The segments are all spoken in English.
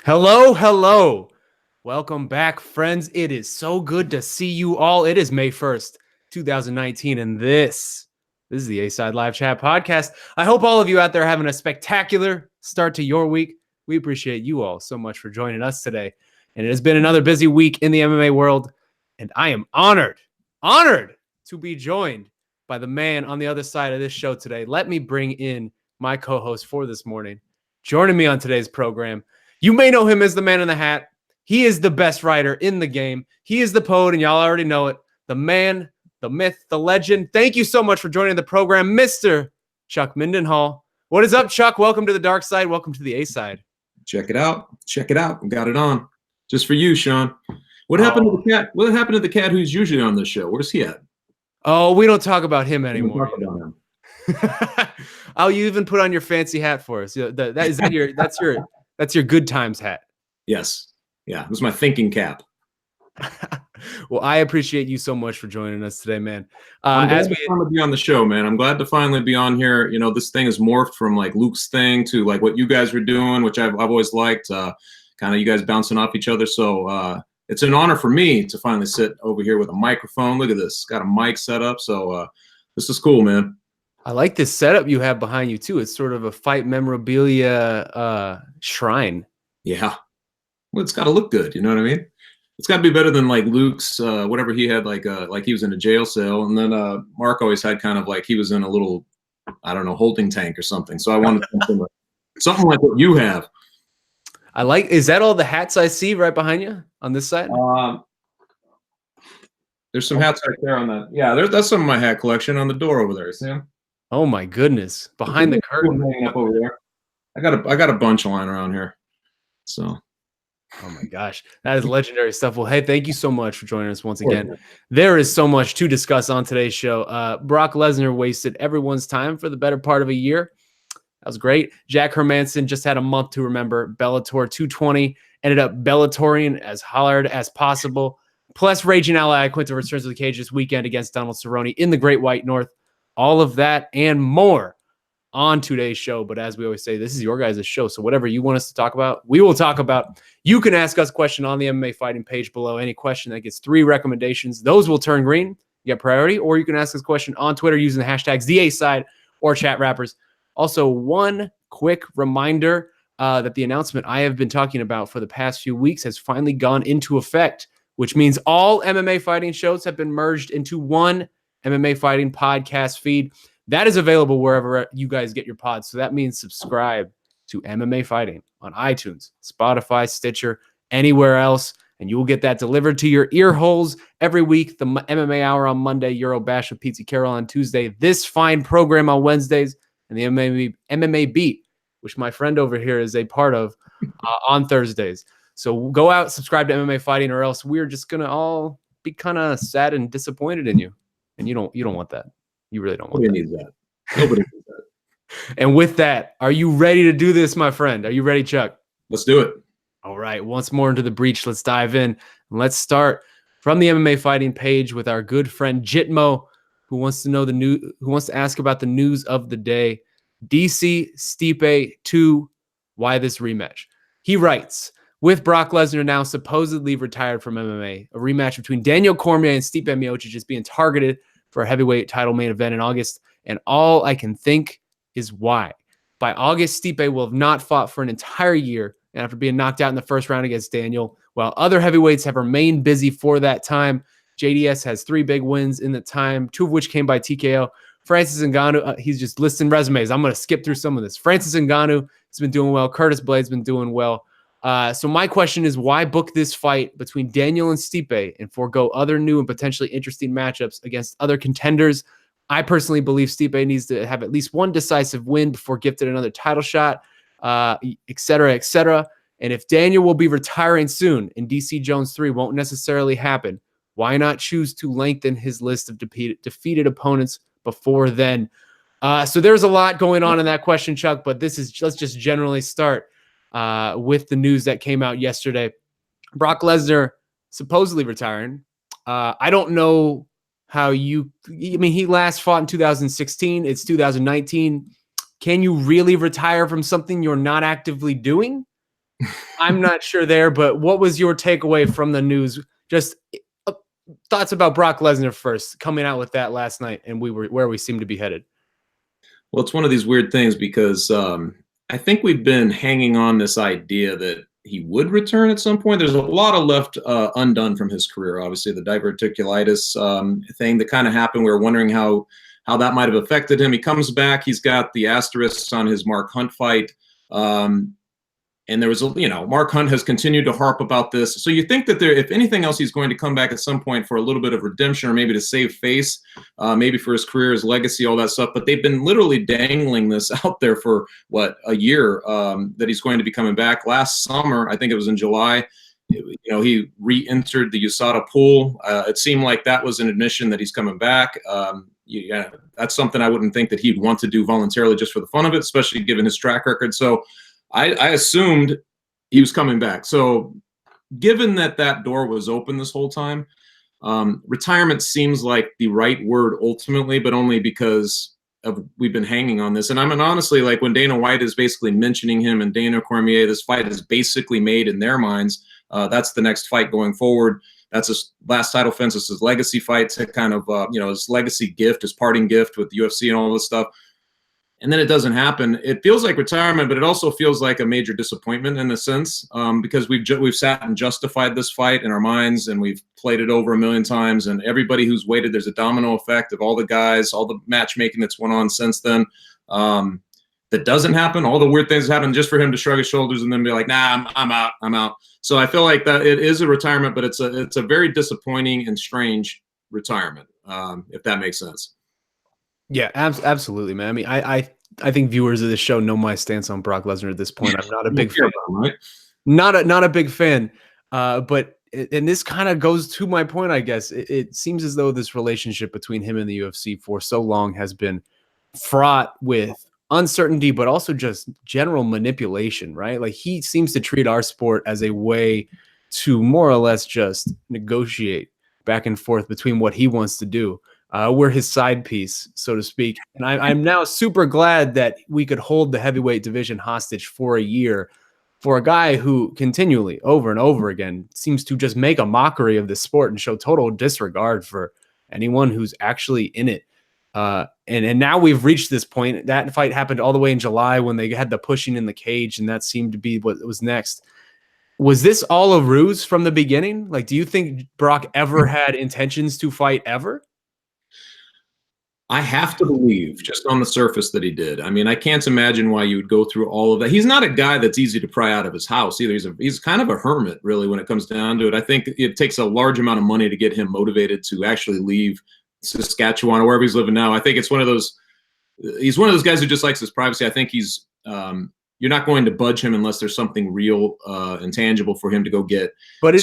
Hello, hello. Welcome back, friends. It is so good to see you all. It is May 1st, 2019, and this is the A-Side Live Chat Podcast. I hope all of you out there are having a spectacular start to your week. We appreciate you all so much for joining us today. And it has been another busy week in the MMA world, and I am honored to be joined by the man on the other side of this show today. Let me bring in my co-host for this morning. Joining me on today's program, you may know him as the man in the hat. He is the best writer in the game. He is the poet, and y'all already know it. The man, the myth, the legend. Thank you so much for joining the program, Mr. Chuck Mindenhall. What is up, Chuck? Welcome to the dark side. Welcome to the A-side. Check it out. Check it out. Got it on. Just for you, Shaun. What happened to the cat? What happened to the cat who's usually on this show? Where's he at? Oh, we don't talk about him anymore. We don't talk about him. Oh, you even put on your fancy hat for us. That's your good times hat. Yes. Yeah. It was my thinking cap. Well, I appreciate you so much for joining us today, man. I'm glad to be on the show, man. I'm glad to finally be on here. You know, this thing has morphed from like Luke's thing to like what you guys were doing, which I've always liked. Kind of you guys bouncing off each other. So it's an honor for me to finally sit over here with a microphone. Look at this. Got a mic set up. So this is cool, man. I like this setup you have behind you too. It's sort of a fight memorabilia shrine. Yeah. Well, it's got to look good. You know what I mean? It's got to be better than like Luke's, whatever he had, like he was in a jail cell. And then Mark always had kind of like he was in a little, I don't know, holding tank or something. So I wanted something like what you have. Is that all the hats I see right behind you on this side? There's some hats right there on that. Yeah, that's some of my hat collection on the door over there. See them? Oh my goodness! Behind the curtain, up over there. I got a bunch lying around here. So. Oh my gosh, that is legendary stuff. Well, hey, thank you so much for joining us once again. There is so much to discuss on today's show. Brock Lesnar wasted everyone's time for the better part of a year. That was great. Jack Hermanson just had a month to remember. Bellator 220 ended up Bellatorian as hard as possible. Plus, raging ally Iaquinta returns to the cage this weekend against Donald Cerrone in the Great White North. All of that and more on today's show. But as we always say, this is your guys' show. So whatever you want us to talk about, we will talk about. You can ask us a question on the MMA Fighting page below. Any question that gets 3 recommendations, those will turn green. You get priority. Or you can ask us a question on Twitter using the hashtags #TheASide or Chat Rappers. Also, one quick reminder that the announcement I have been talking about for the past few weeks has finally gone into effect, which means all MMA Fighting shows have been merged into one MMA Fighting podcast feed. That is available wherever you guys get your pods. So that means subscribe to MMA Fighting on iTunes, Spotify, Stitcher, anywhere else, and you will get that delivered to your ear holes every week. The MMA Hour on Monday, Euro Bash with Pizza Carol on Tuesday, this fine program on Wednesdays, and the MMA Beat, which my friend over here is a part of, on Thursdays. So go out, subscribe to MMA Fighting, or else we're just gonna all be kind of sad and disappointed in you, and you don't want that. You really don't want Nobody needs that. Nobody needs that. And with that, are you ready to do this, my friend? Are you ready, Chuck? Let's do it. All right. Once more into the breach, let's dive in. And let's start from the MMA Fighting page with our good friend Jitmo, who wants to ask about the news of the day. DC Stipe 2, why this rematch? He writes, with Brock Lesnar now supposedly retired from MMA, a rematch between Daniel Cormier and Stipe Miocic is being targeted for a heavyweight title main event in August, and all I can think is why. By August, Stipe will have not fought for an entire year, and after being knocked out in the first round against Daniel, while other heavyweights have remained busy for that time. JDS has 3 big wins in the time, 2 of which came by TKO. Francis Ngannou, he's just listing resumes. I'm going to skip through some of this. Francis Ngannou has been doing well. Curtis Blade's been doing well. So my question is, why book this fight between Daniel and Stipe and forego other new and potentially interesting matchups against other contenders? I personally believe Stipe needs to have at least one decisive win before gifted another title shot, et cetera, et cetera. And if Daniel will be retiring soon and DC Jones 3 won't necessarily happen, why not choose to lengthen his list of defeated opponents before then? So there's a lot going on in that question, Chuck, but let's just generally start with the news that came out yesterday. Brock Lesnar supposedly retiring. I don't know how he last fought in 2016. It's 2019. Can you really retire from something you're not actively doing? I'm not sure there, but what was your takeaway from the news? Just thoughts about Brock Lesnar first, coming out with that last night, and where we seem to be headed. Well, it's one of these weird things because I think we've been hanging on this idea that he would return at some point. There's a lot of left undone from his career. Obviously, the diverticulitis thing that kind of happened. We were wondering how that might have affected him. He comes back. He's got the asterisks on his Mark Hunt fight. And there was, Mark Hunt has continued to harp about this. So you think that if anything else, he's going to come back at some point for a little bit of redemption or maybe to save face, maybe for his career, his legacy, all that stuff. But they've been literally dangling this out there for, a year that he's going to be coming back. Last summer, I think it was in July, he re-entered the USADA pool. It seemed like that was an admission that he's coming back. That's something I wouldn't think that he'd want to do voluntarily just for the fun of it, especially given his track record. So I assumed he was coming back. So given that door was open this whole time, retirement seems like the right word ultimately, but only because we've been hanging on this. And I mean, honestly, like when Dana White is basically mentioning him and Dana Cormier, this fight is basically made in their minds. That's the next fight going forward. That's his last title defense. It's his legacy fight to kind of, his legacy gift, his parting gift with the UFC and all this stuff. And then it doesn't happen. It feels like retirement, but it also feels like a major disappointment in a sense, because we've sat and justified this fight in our minds, and we've played it over a million times. And everybody who's waited, there's a domino effect of all the guys, all the matchmaking that's went on since then. That doesn't happen. All the weird things happen just for him to shrug his shoulders and then be like, "Nah, I'm out." So I feel like that it is a retirement, but it's a very disappointing and strange retirement, if that makes sense. Yeah, absolutely, man. I mean, I think viewers of this show know my stance on Brock Lesnar at this point. I'm not a big fan. Right? Not a big fan. But this kind of goes to my point, I guess. It seems as though this relationship between him and the UFC for so long has been fraught with uncertainty, but also just general manipulation, right? Like he seems to treat our sport as a way to more or less just negotiate back and forth between what he wants to do. We're his side piece, so to speak. And I'm now super glad that we could hold the heavyweight division hostage for a year for a guy who continually, over and over again, seems to just make a mockery of the sport and show total disregard for anyone who's actually in it. And now we've reached this point. That fight happened all the way in July when they had the pushing in the cage, and that seemed to be what was next. Was this all a ruse from the beginning? Like, do you think Brock ever had intentions to fight ever? I have to believe, just on the surface, that he did. I mean, I can't imagine why you would go through all of that. He's not a guy that's easy to pry out of his house either. He's kind of a hermit, really, when it comes down to it. I think it takes a large amount of money to get him motivated to actually leave Saskatchewan or wherever he's living now. I think it's he's one of those guys who just likes his privacy. I think he's you're not going to budge him unless there's something real and tangible for him to go get. But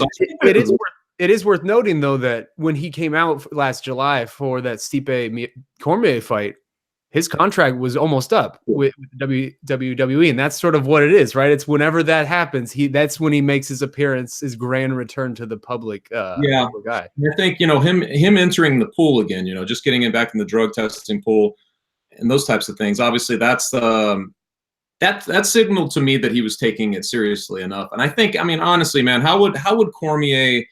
it is worth noting, though, that when he came out last July for that Stipe Cormier fight, his contract was almost up with WWE, and that's sort of what it is, right? It's whenever that happens, that's when he makes his appearance, his grand return to the public. Public guy. I think him entering the pool again, just getting him back in the drug testing pool and those types of things. Obviously, that signaled to me that he was taking it seriously enough. And I think, I mean, honestly, man, how would Cormier?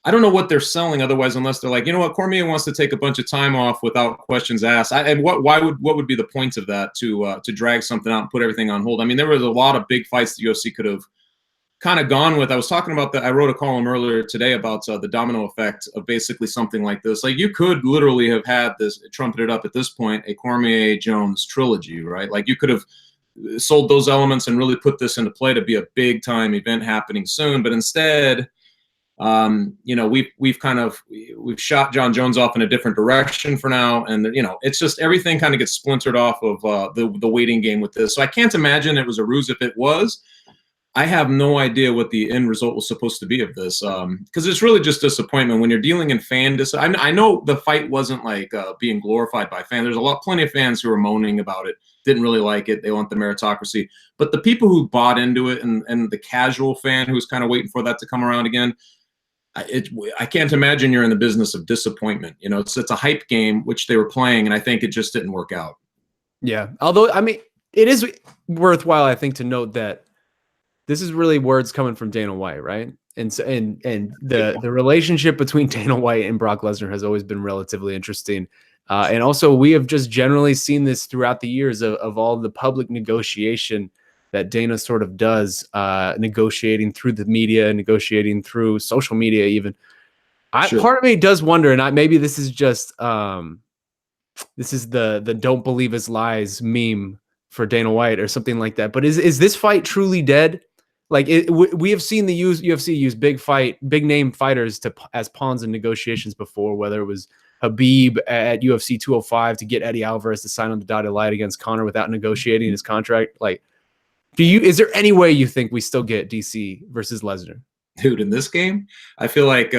I don't know what they're selling otherwise, unless they're like, you know what, Cormier wants to take a bunch of time off without questions asked. What would be the point of that to drag something out and put everything on hold? I mean, there was a lot of big fights the UFC could have kind of gone with. I was talking about that. I wrote a column earlier today about the domino effect of basically something like this. Like you could literally have had this trumpeted up at this point, a Cormier Jones trilogy, right? Like you could have sold those elements and really put this into play to be a big time event happening soon. But instead, we've shot Jon Jones off in a different direction for now, and it's just everything kind of gets splintered off of the waiting game with this. So I can't imagine it was a ruse. If it was, I have no idea what the end result was supposed to be of this, because it's really just disappointment when you're dealing in fan I know the fight wasn't like being glorified by fans. There's plenty of fans who are moaning about it, didn't really like it. They want the meritocracy, but the people who bought into it and the casual fan who's kind of waiting for that to come around again. I can't imagine you're in the business of disappointment. It's a hype game, which they were playing, and I think it just didn't work out. Yeah. Although, I mean, it is worthwhile, I think, to note that this is really words coming from Dana White, right? And so, and the relationship between Dana White and Brock Lesnar has always been relatively interesting. And also, we have just generally seen this throughout the years of all the public negotiation that Dana sort of does, negotiating through the media, negotiating through social media, even. Part of me does wonder, and maybe this is just this is the "don't believe his lies" meme for Dana White or something like that. But is this fight truly dead? Like we have seen the UFC use big name fighters as pawns in negotiations before, whether it was Habib at UFC 205 to get Eddie Alvarez to sign on the dotted line against Conor without negotiating his contract. Like, is there any way you think we still get DC versus Lesnar? Dude, in this game, I feel like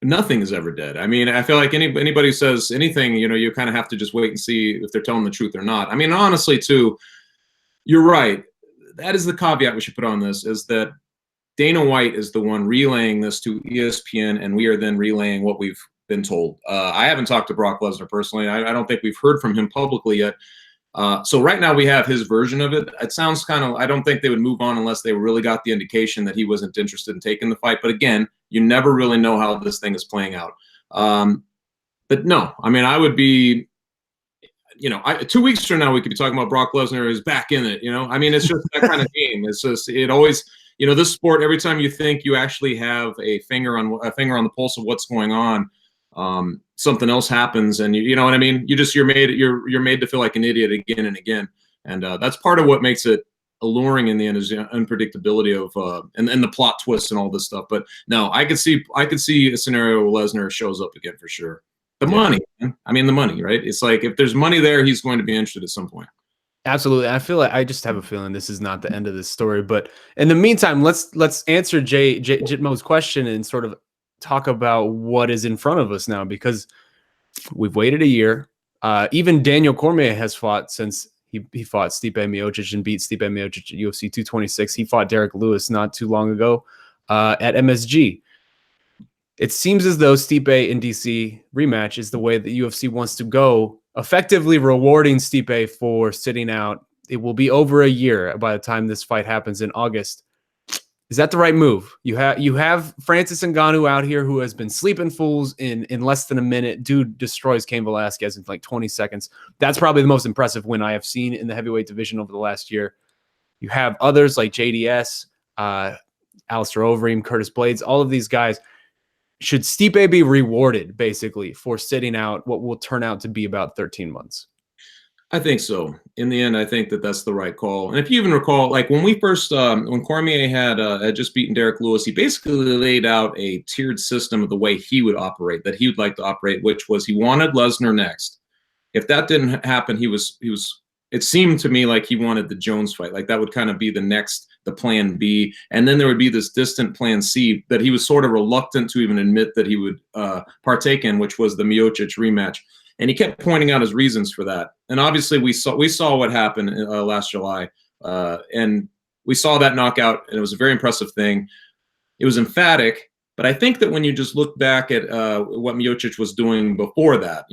nothing is ever dead. I mean, I feel like anybody who says anything, you kind of have to just wait and see if they're telling the truth or not. I mean, honestly, too, you're right. That is the caveat we should put on this, is that Dana White is the one relaying this to ESPN, and we are then relaying what we've been told. I haven't talked to Brock Lesnar personally. I don't think we've heard from him publicly yet. So right now we have his version of it. It sounds kind of, I don't think they would move on unless they really got the indication that he wasn't interested in taking the fight. But again, you never really know how this thing is playing out. But no, I mean, I would be, 2 weeks from now, we could be talking about Brock Lesnar is back in it. I mean, it's just that kind of game. It's just, it always, this sport, every time you think you actually have a finger on the pulse of what's going on, something else happens, and you know what I mean? You're made to feel like an idiot again and again. And that's part of what makes it alluring in the end, is the unpredictability of and the plot twists and all this stuff. But no, I could see a scenario where Lesnar shows up again for sure. The money, man. I mean, the money, right? It's like, if there's money there, he's going to be interested at some point. Absolutely. I feel like I just have a feeling this is not the end of this story. But in the meantime, let's answer Jitmo's question and sort of talk about what is in front of us now, because we've waited a year. Even Daniel Cormier has fought since he fought Stipe Miocic and beat Stipe Miocic at UFC 226. He fought Derek Lewis not too long ago at MSG. It seems as though Stipe and DC rematch is the way that UFC wants to go, effectively rewarding Stipe for sitting out. It will be over a year by the time this fight happens in August. Is that the right move? You have Francis Ngannou out here, who has been sleeping fools in less than a minute. Dude destroys Cain Velasquez in like 20 seconds. That's probably the most impressive win I have seen in the heavyweight division over the last year. You have others like JDS, Alistair Overeem, Curtis Blades, all of these guys. Should Stipe be rewarded, basically, for sitting out what will turn out to be about 13 months? I think so. In the end, I think that that's the right call. And if you even recall, like when we first, when Cormier had just beaten Derek Lewis, he basically laid out a tiered system of the way he would operate, that he would like to operate, which was he wanted Lesnar next. If that didn't happen, it seemed to me like he wanted the Jones fight. Like that would kind of be the plan B. And then there would be this distant plan C that he was sort of reluctant to even admit that he would partake in, which was the Miocic rematch. And he kept pointing out his reasons for that. And obviously we saw what happened last July. And we saw that knockout, and it was a very impressive thing. It was emphatic. But I think that when you just look back at what Miocic was doing before that,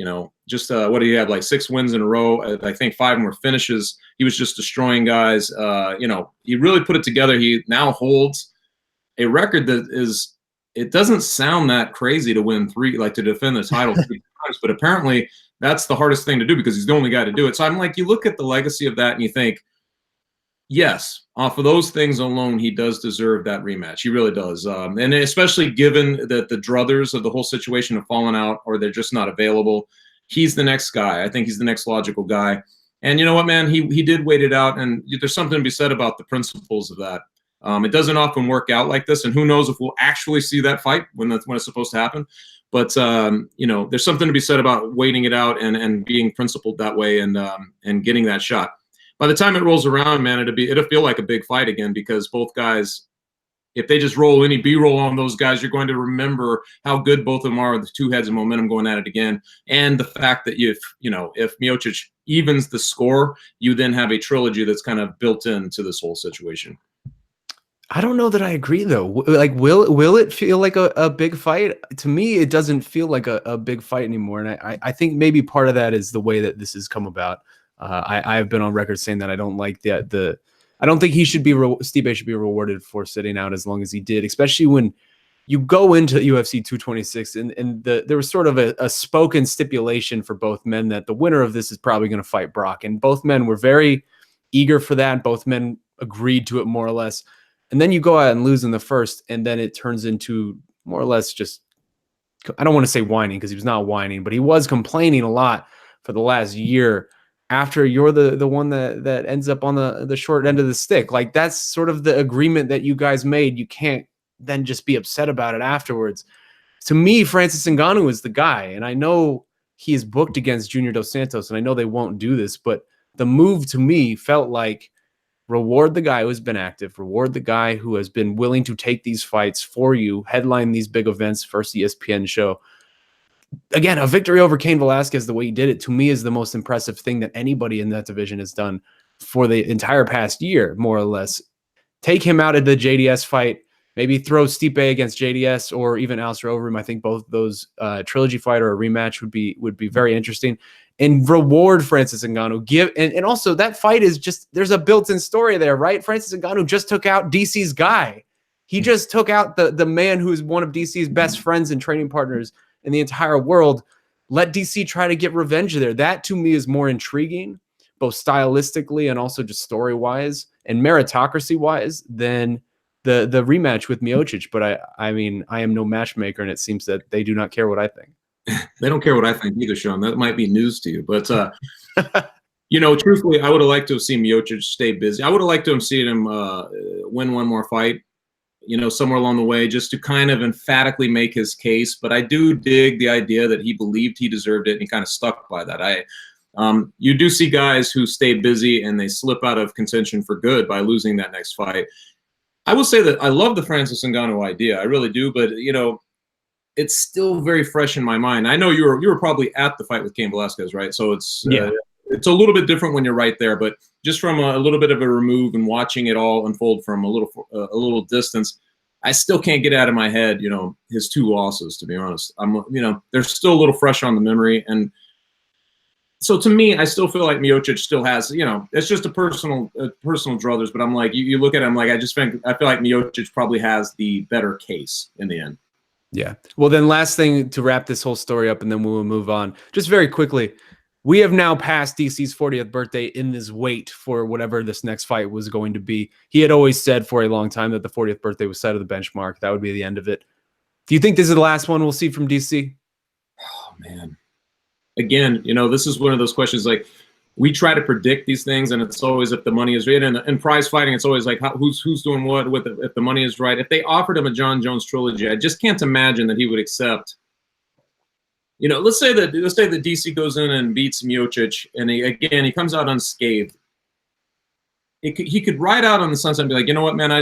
just what do you have, like 6 wins in a row? I think 5 more finishes. He was just destroying guys. He really put it together. He now holds a record that is, it doesn't sound that crazy to win 3, like to defend the title 3 times, but apparently that's the hardest thing to do because he's the only guy to do it. So I'm like, you look at the legacy of that and you think, yes, off of those things alone, he does deserve that rematch. He really does. And especially given that the druthers of the whole situation have fallen out or they're just not available, he's the next guy. I think he's the next logical guy. And you know what, man? He did wait it out, and there's something to be said about the principles of that. It doesn't often work out like this, and who knows if we'll actually see that fight when it's supposed to happen. But there's something to be said about waiting it out and being principled that way and getting that shot. By the time it rolls around, man, it'll feel like a big fight again, because both guys, if they just roll any B-roll on those guys, you're going to remember how good both of them are, the 2 heads of momentum going at it again, and the fact that if Miocic evens the score, you then have a trilogy that's kind of built into this whole situation. I don't know that I agree, though. Like, will it feel like a big fight? To me, it doesn't feel like a big fight anymore, and I think maybe part of that is the way that this has come about. I have been on record saying that I don't like the I don't think Stipe should be rewarded for sitting out as long as he did, especially when you go into UFC 226 and there was sort of a spoken stipulation for both men that the winner of this is probably going to fight Brock. And both men were very eager for that. Both men agreed to it more or less. And then you go out and lose in the first, and then it turns into more or less just, I don't want to say whining because he was not whining, but he was complaining a lot for the last year after you're the one that ends up on the short end of the stick. Like, that's sort of the agreement that you guys made. You can't then just be upset about it afterwards. To me, Francis Ngannou is the guy, and I know he is booked against Junior Dos Santos, and I know they won't do this, but the move to me felt like reward the guy who has been active, reward the guy who has been willing to take these fights for you, headline these big events, first ESPN show. Again, a victory over Cain Velasquez, the way he did it, to me is the most impressive thing that anybody in that division has done for the entire past year, more or less. Take him out of the JDS fight, maybe throw Stipe against JDS or even Alistair Overeem. I think both those trilogy fight or a rematch would be very interesting. And reward Francis Ngannou. And also that fight is just, there's a built-in story there, right? Francis Ngannou just took out DC's guy. He just took out the man who is one of DC's best friends and training partners in the entire world. Let DC try to get revenge there. That to me is more intriguing, both stylistically and also just story-wise and meritocracy-wise than the rematch with Miocic. But I mean, I am no matchmaker, and it seems that they do not care what I think. They don't care what I think either, Shaun. That might be news to you. But, you know, truthfully, I would have liked to have seen Miocic stay busy. I would have liked to have seen him win one more fight, you know, somewhere along the way, just to kind of emphatically make his case. But I do dig the idea that he believed he deserved it, and he kind of stuck by that. You do see guys who stay busy and they slip out of contention for good by losing that next fight. I will say that I love the Francis Ngannou idea. I really do. But, you know, it's still very fresh in my mind. I know you were probably at the fight with Cain Velasquez, right? So it's a little bit different when you're right there. But just from a little bit of a remove and watching it all unfold from a little distance, I still can't get out of my head, you know, his two losses. To be honest, you know, they're still a little fresh on the memory. And so to me, I still feel like Miocic still has, you know, it's just a personal druthers. But I'm like, you look at him, like I feel like Miocic probably has the better case in the end. Yeah. Well, then last thing to wrap this whole story up, and then we will move on. Just very quickly, we have now passed DC's 40th birthday in this wait for whatever this next fight was going to be. He had always said for a long time that the 40th birthday was set of the benchmark. That would be the end of it. Do you think this is the last one we'll see from DC? Oh, man. Again, you know, this is one of those questions, like, we try to predict these things, and it's always if the money is right. And in prize fighting, it's always like who's doing what with if the money is right. If they offered him a Jon Jones trilogy, I just can't imagine that he would accept. You know, let's say that DC goes in and beats Miocic, and he comes out unscathed. He could ride out on the sunset and be like, you know what, man,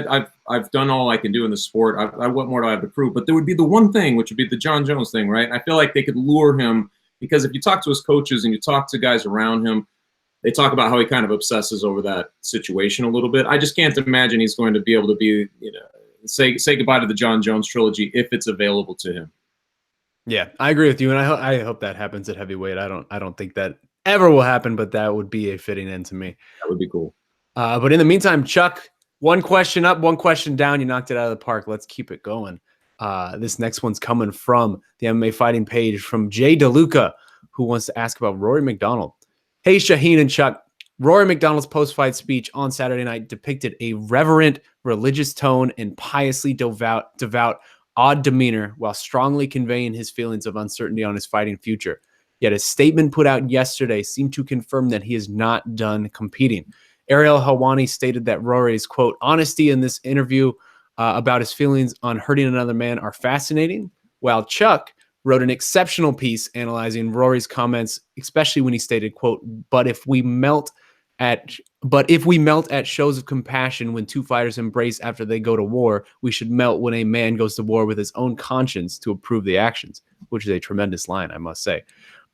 I've done all I can do in the sport. What more do I have to prove? But there would be the one thing, which would be the Jon Jones thing, right? I feel like they could lure him, because if you talk to his coaches and you talk to guys around him, they talk about how he kind of obsesses over that situation a little bit. I just can't imagine he's going to be able to be, you know, say goodbye to the Jon Jones trilogy if it's available to him. Yeah, I agree with you, and I hope that happens at heavyweight. I don't think that ever will happen, but that would be a fitting end to me. That would be cool. But in the meantime, Chuck, one question up, one question down. You knocked it out of the park. Let's keep it going. This next one's coming from the MMA fighting page from Jay DeLuca, who wants to ask about Rory MacDonald. Hey, Shaheen and Chuck. Rory MacDonald's post-fight speech on Saturday night depicted a reverent, religious tone and piously devout, odd demeanor while strongly conveying his feelings of uncertainty on his fighting future. Yet a statement put out yesterday seemed to confirm that he is not done competing. Ariel Helwani stated that Rory's, quote, honesty in this interview about his feelings on hurting another man are fascinating, while Chuck wrote an exceptional piece analyzing Rory's comments, especially when he stated, quote, but if we melt at shows of compassion when two fighters embrace after they go to war, we should melt when a man goes to war with his own conscience to approve the actions, which is a tremendous line, I must say.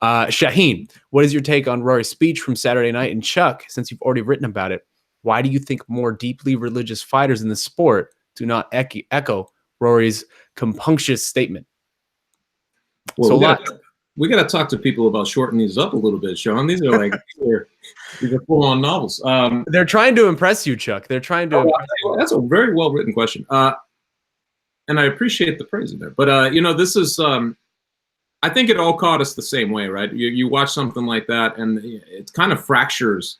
Shaheen, what is your take on Rory's speech from Saturday night? And Chuck, since you've already written about it, why do you think more deeply religious fighters in the sport do not echo Rory's compunctious statement? Well, we got to talk to people about shortening these up a little bit, Shaun. These are like these are full-on novels. They're trying to impress you, Chuck. They're trying to. That's a very well-written question, and I appreciate the praise in there. But this is. I think it all caught us the same way, right? You watch something like that, and it kind of fractures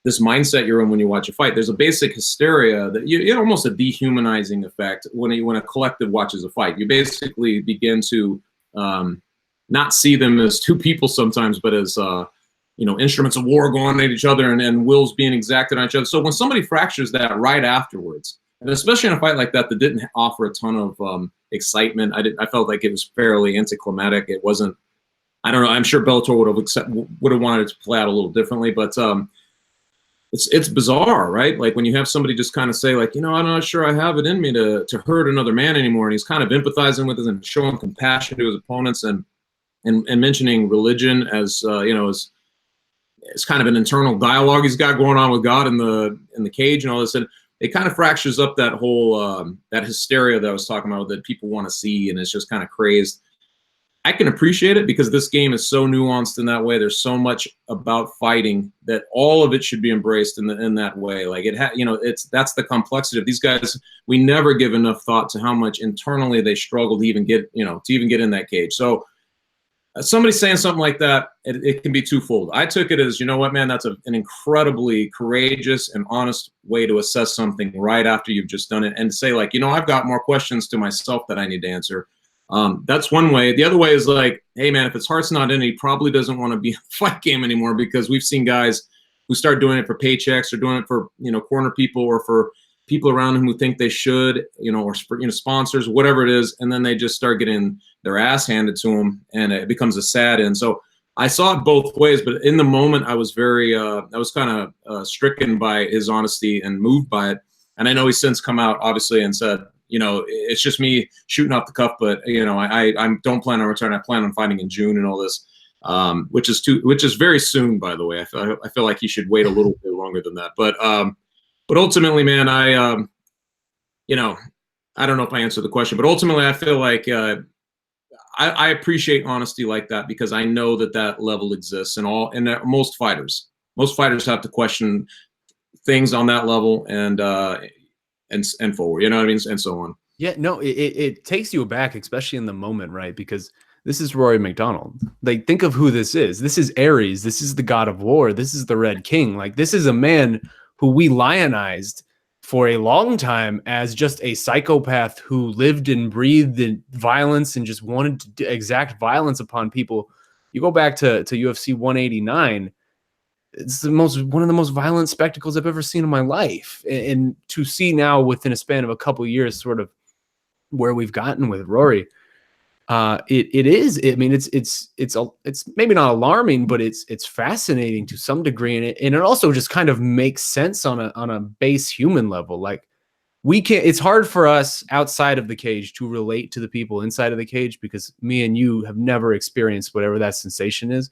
this mindset you're in when you watch a fight. There's a basic hysteria that you almost a dehumanizing effect when a collective watches a fight. You basically begin to not see them as two people sometimes, but as instruments of war going at each other and wills being exacted on each other. So when somebody fractures that right afterwards, and especially in a fight like that didn't offer a ton of excitement, I felt like it was fairly anticlimactic. It wasn't. I don't know. I'm sure Bellator would have wanted it to play out a little differently, but it's bizarre, right? Like when you have somebody just kind of say, like, I'm not sure I have it in me to hurt another man anymore, and he's kind of empathizing with us and showing compassion to his opponents and mentioning religion as as it's kind of an internal dialogue he's got going on with God in the cage and all this, and it kind of fractures up that whole that hysteria that I was talking about that people want to see, and it's just kind of crazed. I can appreciate it because this game is so nuanced in that way. There's so much about fighting that all of it should be embraced in that way. Like that's the complexity of these guys. We never give enough thought to how much internally they struggle to even get in that cage. So somebody saying something like that, it can be twofold. I took it as, you know what, man, that's an incredibly courageous and honest way to assess something right after you've just done it, and to say, like, I've got more questions to myself that I need to answer. That's one way. The other way is like, hey, man, if his heart's not in it, he probably doesn't want to be in the fight game anymore, because we've seen guys who start doing it for paychecks or doing it for, corner people or for people around him who think they should, or for, sponsors, whatever it is. And then they just start getting their ass handed to them, and it becomes a sad end. So I saw it both ways, but in the moment I was kind of stricken by his honesty and moved by it. And I know he's since come out, obviously, and said, it's just me shooting off the cuff, but I don't plan on returning. I plan on fighting in June and all this, which is very soon, by the way. I feel like he should wait a little bit longer than that. But ultimately, man, I don't know if I answered the question, but ultimately I feel like I appreciate honesty like that, because I know that level exists in most fighters. Most fighters have to question things on that level and forward, you know what I mean, and so on. Yeah, no, it takes you aback, especially in the moment, right? Because this is Rory MacDonald. Like, think of who this is. This is Ares. This is the god of war. This is the Red King. Like, this is a man who we lionized for a long time as just a psychopath who lived and breathed in violence and just wanted to exact violence upon people. You go back to UFC 189. It's one of the most violent spectacles I've ever seen in my life. And to see now within a span of a couple of years, sort of where we've gotten with Rory, it is. I mean, it's maybe not alarming, but it's fascinating to some degree, and it also just kind of makes sense on a base human level. Like, we can't. It's hard for us outside of the cage to relate to the people inside of the cage, because me and you have never experienced whatever that sensation is.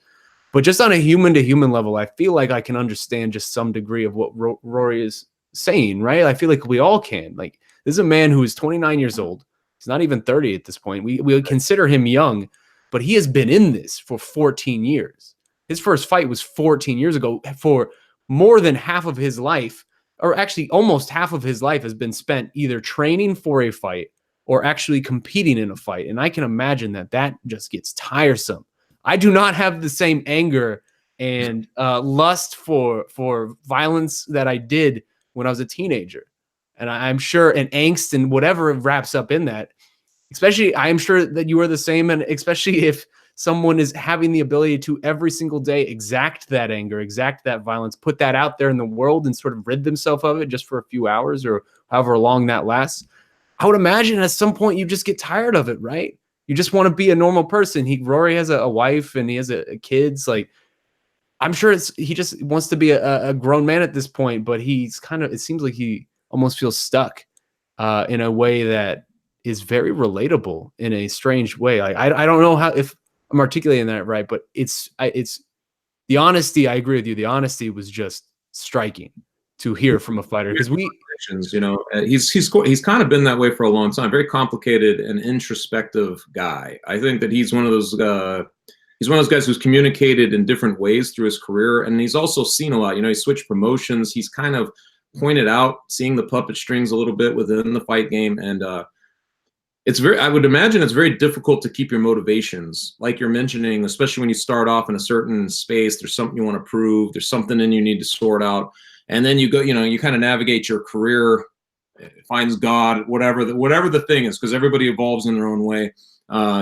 But just on a human to human level, I feel like I can understand just some degree of what Rory is saying, right? I feel like we all can. Like, this is a man who is 29 years old. He's not even 30 at this point. We consider him young, but he has been in this for 14 years. His first fight was 14 years ago. For more than half of his life, or actually almost half of his life, has been spent either training for a fight or actually competing in a fight. And I can imagine that just gets tiresome. I do not have the same anger and lust for violence that I did when I was a teenager. And I'm sure, and angst and whatever wraps up in that, especially, I'm sure that you are the same. And especially if someone is having the ability to every single day exact that anger, exact that violence, put that out there in the world and sort of rid themselves of it just for a few hours or however long that lasts, I would imagine at some point you just get tired of it, right? You just want to be a normal person. Rory has a wife and he has kids. Like, I'm sure he just wants to be a grown man at this point, but he's it seems like he almost feels stuck in a way that is very relatable in a strange way. Like, I don't know if I'm articulating that right, but it's the honesty. I agree with you. The honesty was just striking. to hear from a fighter, because you know, he's kind of been that way for a long time. Very complicated and introspective guy. I think that he's one of those guys who's communicated in different ways through his career, and he's also seen a lot. You know, he switched promotions. He's kind of pointed out seeing the puppet strings a little bit within the fight game, and I would imagine it's very difficult to keep your motivations, like you're mentioning, especially when you start off in a certain space. There's something you want to prove. There's something in you need to sort out. And then you go, you know, you kind of navigate your career, finds God, whatever the thing is, because everybody evolves in their own way.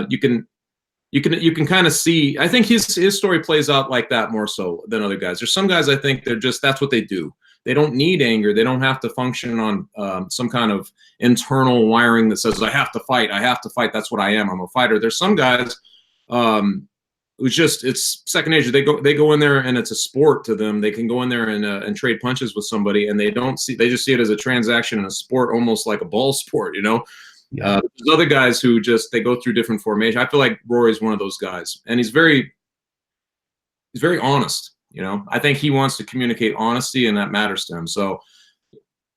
You can kind of see, I think his story plays out like that more so than other guys. There's some guys I think that's what they do. They don't need anger. They don't have to function on some kind of internal wiring that says, I have to fight. That's what I am. I'm a fighter. There's some guys it's second nature. They go in there and it's a sport to them. They can go in there and trade punches with somebody, and they just see it as a transaction and a sport, almost like a ball sport, you know? Yeah. There's other guys who they go through different formations. I feel like Rory's one of those guys, and he's very honest. You know, I think he wants to communicate honesty, and that matters to him. So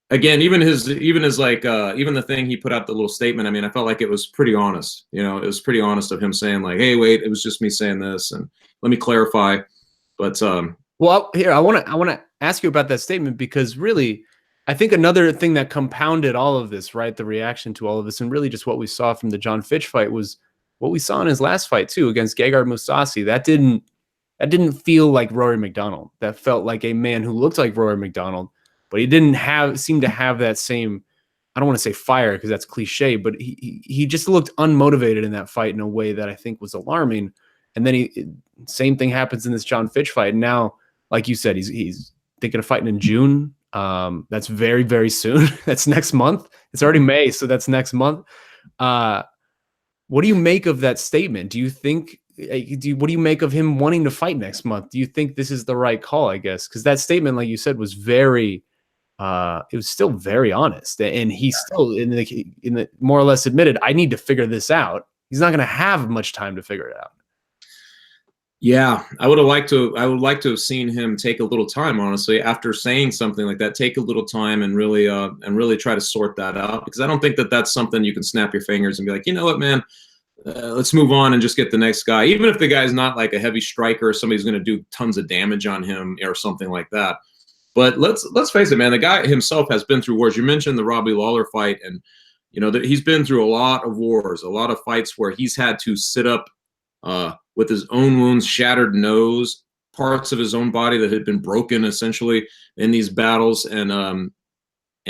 again, even the thing he put out, the little statement, I mean, I felt like it was pretty honest. You know, it was pretty honest of him saying like, hey, wait, it was just me saying this, and let me clarify. But well, here, I want to ask you about that statement, because really, I think another thing that compounded all of this, right, the reaction to all of this, and really just what we saw from the Jon Fitch fight, was what we saw in his last fight too, against Gegard Mousasi. That didn't feel like Rory MacDonald. That felt like a man who looked like Rory MacDonald, but he didn't seem to have that same, I don't want to say fire because that's cliche, but he just looked unmotivated in that fight in a way that I think was alarming. And then same thing happens in this Jon Fitch fight. And now, like you said, he's thinking of fighting in June. That's very, very soon. That's next month. It's already May, so that's next month. What do you make of that statement? Do you think, what do you make of him wanting to fight next month? Do you think this is the right call, I guess? Because that statement, like you said, was very, it was still very honest. And he still, in the more or less admitted, I need to figure this out. He's not going to have much time to figure it out. Yeah, I would like to have seen him take a little time, honestly, after saying something like that. Take a little time and really try to sort that out, because I don't think that that's something you can snap your fingers and be like, you know what, man, let's move on and just get the next guy. Even if the guy's not like a heavy striker or somebody's going to do tons of damage on him or something like that. But let's face it, man, the guy himself has been through wars. You mentioned the Robbie Lawler fight, and you know that he's been through a lot of wars, a lot of fights where he's had to sit up with his own wounds, shattered nose, parts of his own body that had been broken essentially in these battles, and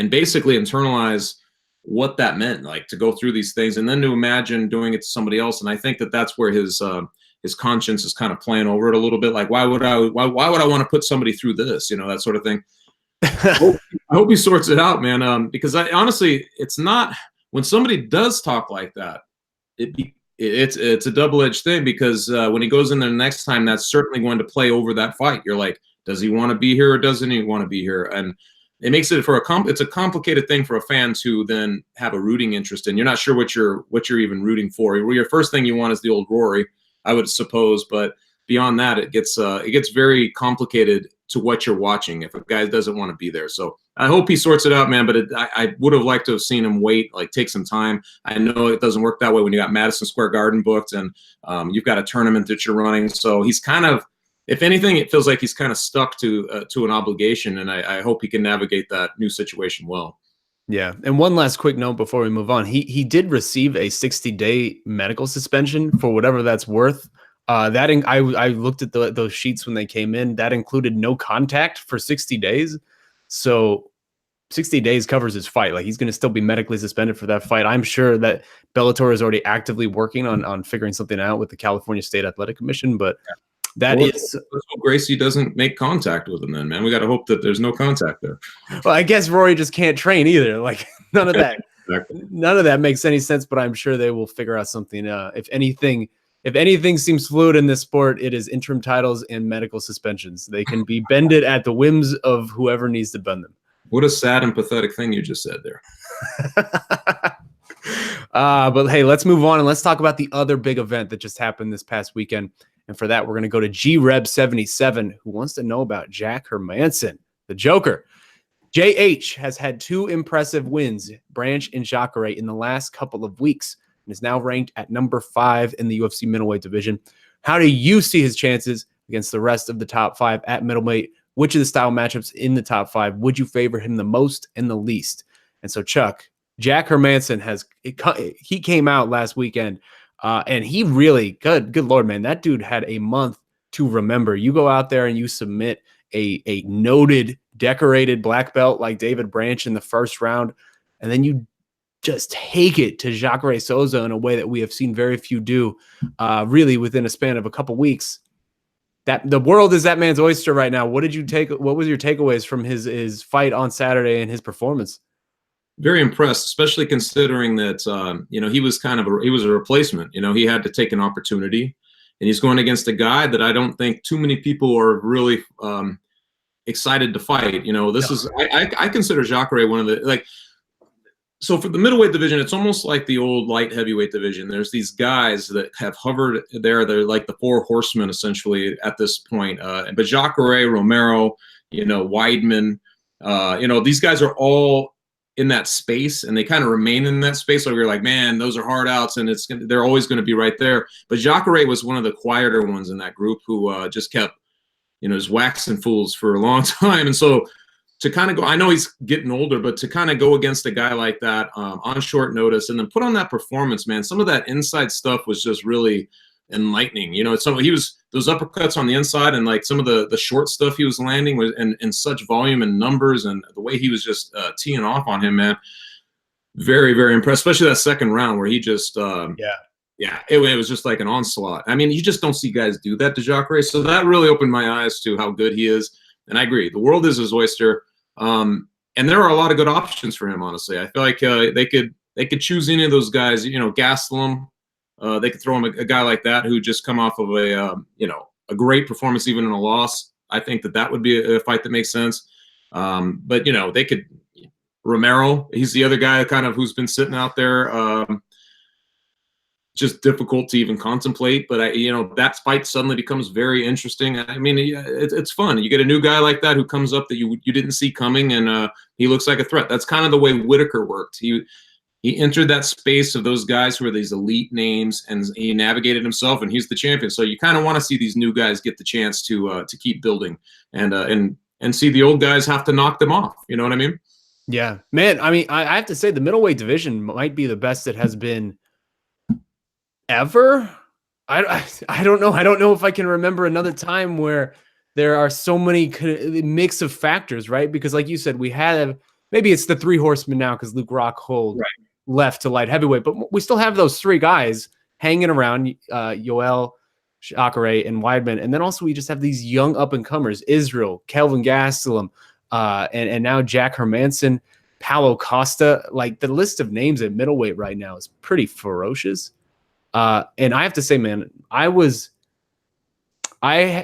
basically internalize what that meant, like to go through these things and then to imagine doing it to somebody else. And I think that that's where his conscience is kind of playing over it a little bit. Like, why would I want to put somebody through this, you know, that sort of thing. I hope he sorts it out, man. Because honestly, it's not, when somebody does talk like that, it's a double-edged thing, because when he goes in there next time, that's certainly going to play over that fight. You're like, does he want to be here or doesn't he want to be here? And it makes it it's a complicated thing for a fan to then have a rooting interest in. You're not sure what you're even rooting for. Your first thing you want is the old Rory, I would suppose, but beyond that, it gets very complicated to what you're watching if a guy doesn't want to be there. So I hope he sorts it out, man. But I would have liked to have seen him wait, like take some time. I know it doesn't work that way when you got Madison Square Garden booked and you've got a tournament that you're running. So he's kind of, if anything, it feels like he's kind of stuck to an obligation, and I hope he can navigate that new situation well. Yeah, and one last quick note before we move on. He did receive a 60-day medical suspension for whatever that's worth. I looked at those sheets when they came in. That included no contact for 60 days. So 60 days covers his fight. Like, he's going to still be medically suspended for that fight. I'm sure that Bellator is already actively working on figuring something out with the California State Athletic Commission, but let's hope Gracie doesn't make contact with him then, man. We got to hope that there's no contact there. Well, I guess Rory just can't train either. Like, none of that. Exactly. None of that makes any sense, but I'm sure they will figure out something. If anything seems fluid in this sport, it is interim titles and medical suspensions. They can be bended at the whims of whoever needs to bend them. What a sad and pathetic thing you just said there. But hey, let's move on and let's talk about the other big event that just happened this past weekend. And for that, we're going to go to G-Reb77, who wants to know about Jack Hermanson, the Joker. JH has had 2 impressive wins, Branch and Jacare, in the last couple of weeks, and is now ranked at number 5 in the UFC middleweight division. How do you see his chances against the rest of the top 5 at middleweight? Which of the style matchups in the top 5 would you favor him the most and the least? And so, Chuck, Jack Hermanson he came out last weekend, and he really, good Lord, man, that dude had a month to remember. You go out there and you submit a noted, decorated black belt like David Branch in the first round, and then you just take it to Jacare Souza in a way that we have seen very few do, really within a span of a couple weeks. That the world is that man's oyster right now. What was your takeaways from his fight on Saturday and his performance? Very impressed, especially considering that he was a replacement. He had to take an opportunity, and he's going against a guy that I don't think too many people are really excited to fight. I consider Jacare one of the So for the middleweight division, it's almost like the old light heavyweight division. There's these guys that have hovered there. They're like the 4 horsemen essentially at this point. But Jacare, Romero, Weidman, these guys are all in that space, and they kind of remain in that space. So you're like, man, those are hard outs, and they're always going to be right there. But Jacare was one of the quieter ones in that group who just kept, just waxing fools for a long time. And so to kind of go, I know he's getting older, but to kind of go against a guy like that on short notice and then put on that performance, man, some of that inside stuff was just really enlightening. He was those uppercuts on the inside, and like some of the short stuff he was landing was in such volume and numbers, and the way he was just teeing off on him, man, very, very impressed, especially that second round where he just it was just like an onslaught. I mean, you just don't see guys do that to Jacare, so that really opened my eyes to how good he is. And I agree, the world is his oyster. And there are a lot of good options for him, honestly. I feel like they could choose any of those guys, Gastelum. They could throw him a guy like that who just come off of a great performance, even in a loss. I think that would be a fight that makes sense. But they could Romero. He's the other guy kind of who's been sitting out there, just difficult to even contemplate. But that fight suddenly becomes very interesting. I mean, it's fun. You get a new guy like that who comes up that you didn't see coming, and he looks like a threat. That's kind of the way Whitaker worked. He entered that space of those guys who are these elite names, and he navigated himself, and he's the champion. So you kind of want to see these new guys get the chance to keep building, and see the old guys have to knock them off. You know what I mean? Yeah, man. I mean, I have to say the middleweight division might be the best it has been ever. I don't know. I don't know if I can remember another time where there are so many mix of factors, right? Because like you said, we have, maybe it's the 3 horsemen now because Luke Rockhold left to light heavyweight, but we still have those 3 guys hanging around, Yoel, Jacare, and Weidman. And then also we just have these young up-and-comers, Israel, Kelvin Gastelum, and now Jack Hermanson, Paulo Costa. Like, the list of names at middleweight right now is pretty ferocious. And I have to say, man, I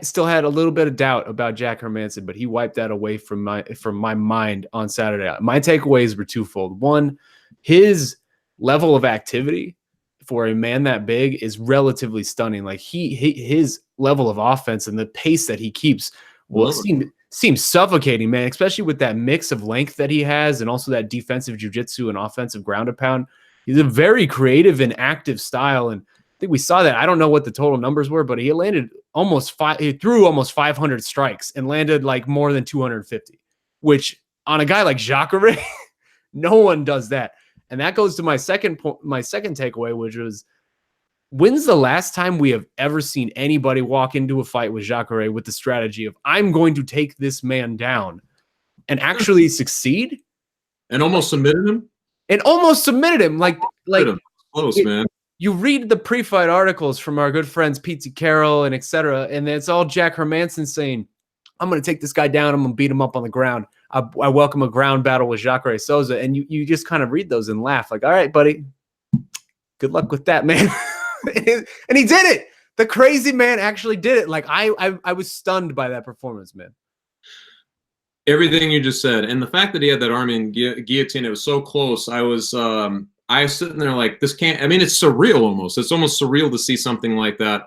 still had a little bit of doubt about Jack Hermanson, but he wiped that away from my mind on Saturday. My takeaways were twofold. One, his level of activity for a man that big is relatively stunning. Like his level of offense and the pace that he keeps seems suffocating, man, especially with that mix of length that he has and also that defensive jiu-jitsu and offensive ground and pound. He's a very creative and active style, and I think we saw that. I don't know what the total numbers were, but he threw almost 500 strikes and landed like more than 250, which on a guy like Jacare, no one does that. And that goes to my second takeaway, which was, when's the last time we have ever seen anybody walk into a fight with Jacare with the strategy of, I'm going to take this man down, and actually succeed? And almost submitted him? Like close, man. You read the pre-fight articles from our good friends Pete Carroll and etc., and it's all Jack Hermanson saying, I'm going to take this guy down, I'm going to beat him up on the ground. I welcome a ground battle with Jacare Souza. And you just kind of read those and laugh like, all right, buddy, good luck with that, man. And he did it. The crazy man actually did it. Like, I was stunned by that performance, man. Everything you just said, and the fact that he had that arm in guillotine, it was so close. I was sitting there like, this can't. I mean, it's surreal almost. It's almost surreal to see something like that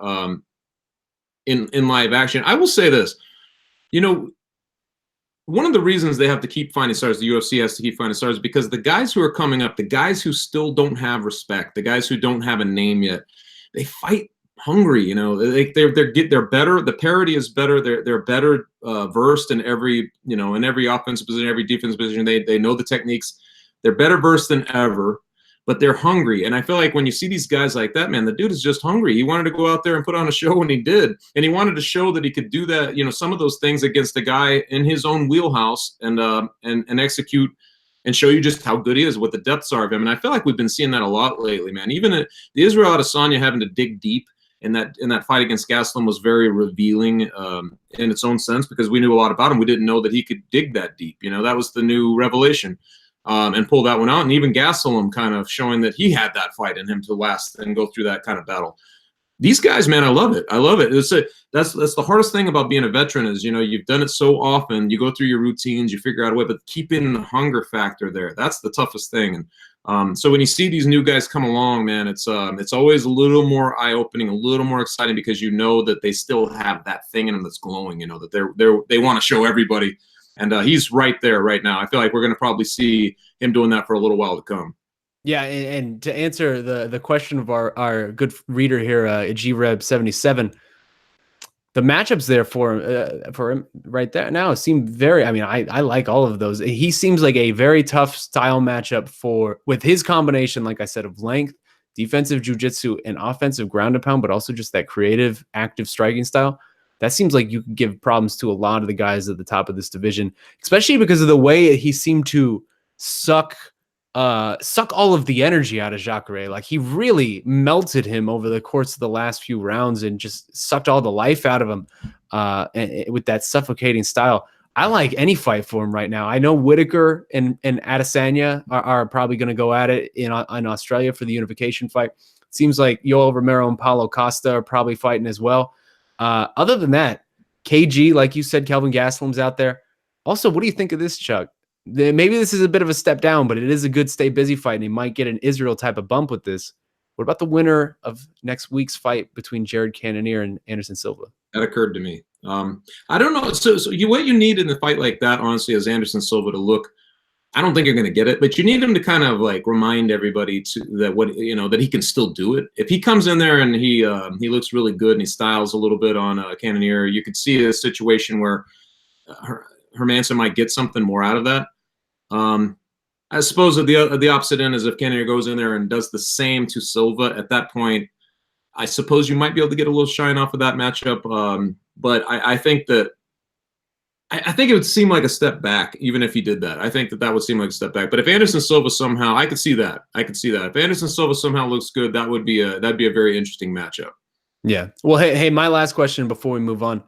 in live action. I will say this, one of the reasons they have to keep finding stars, the UFC has to keep finding stars, because the guys who are coming up, the guys who still don't have respect, the guys who don't have a name yet, they fight hungry. You know, they're better. The parity is better. They're better versed in every, you know, in every offensive position, every defensive position. They know the techniques. They're better versed than ever, but they're hungry. And I feel like when you see these guys like that, man, the dude is just hungry. He wanted to go out there and put on a show, and he did. And he wanted to show that he could do that, you know, some of those things against a guy in his own wheelhouse and execute and show you just how good he is, what the depths are of him. And I feel like we've been seeing that a lot lately, man. Even the Israel Adesanya having to dig deep in that fight against Gastelum was very revealing in its own sense, because we knew a lot about him. We didn't know that he could dig that deep. You know, that was the new revelation. And pull that one out. And even Gastelum kind of showing that he had that fight in him to last and go through that kind of battle. These guys, man, I love it. I love it. That's the hardest thing about being a veteran is, you know, you've done it so often. You go through your routines, you figure out a way, but keeping the hunger factor there, that's the toughest thing. And so when you see these new guys come along, man, it's always a little more eye-opening, a little more exciting, because you know that they still have that thing in them that's glowing. You know that they want to show everybody. And he's right there right now. I feel like we're going to probably see him doing that for a little while to come. Yeah, and to answer the question of our good reader here, G-Reb77, the matchups there for him right there now seem very. I mean, I like all of those. He seems like a very tough style matchup with his combination, like I said, of length, defensive jiu-jitsu, and offensive ground and pound, but also just that creative, active striking style. That seems like you can give problems to a lot of the guys at the top of this division, especially because of the way he seemed to suck all of the energy out of Jacare. Like, he really melted him over the course of the last few rounds and just sucked all the life out of him and with that suffocating style. I like any fight for him right now. I know Whitaker and Adesanya are probably going to go at it in Australia for the unification fight. It seems like Yoel Romero and Paulo Costa are probably fighting as well. Other than that, KG, like you said, Kelvin Gastelum's out there. Also, what do you think of this, Chuck? Maybe this is a bit of a step down, but it is a good stay busy fight, and he might get an Israel type of bump with this. What about the winner of next week's fight between Jared Cannonier and Anderson Silva? That occurred to me. I don't know. So what you need in a fight like that, honestly, is Anderson Silva to look. I don't think you're going to get it, but you need him to kind of like remind everybody that he can still do it. If he comes in there and he looks really good and he styles a little bit on Cannonier, you could see a situation where Hermanson might get something more out of that. I suppose at the opposite end is if Cannonier goes in there and does the same to Silva, at that point, I suppose you might be able to get a little shine off of that matchup. But I think that. I think it would seem like a step back, even if he did that. I think that would seem like a step back. But if Anderson Silva somehow, I could see that. If Anderson Silva somehow looks good, that'd be a very interesting matchup. Yeah. Well, hey, my last question before we move on.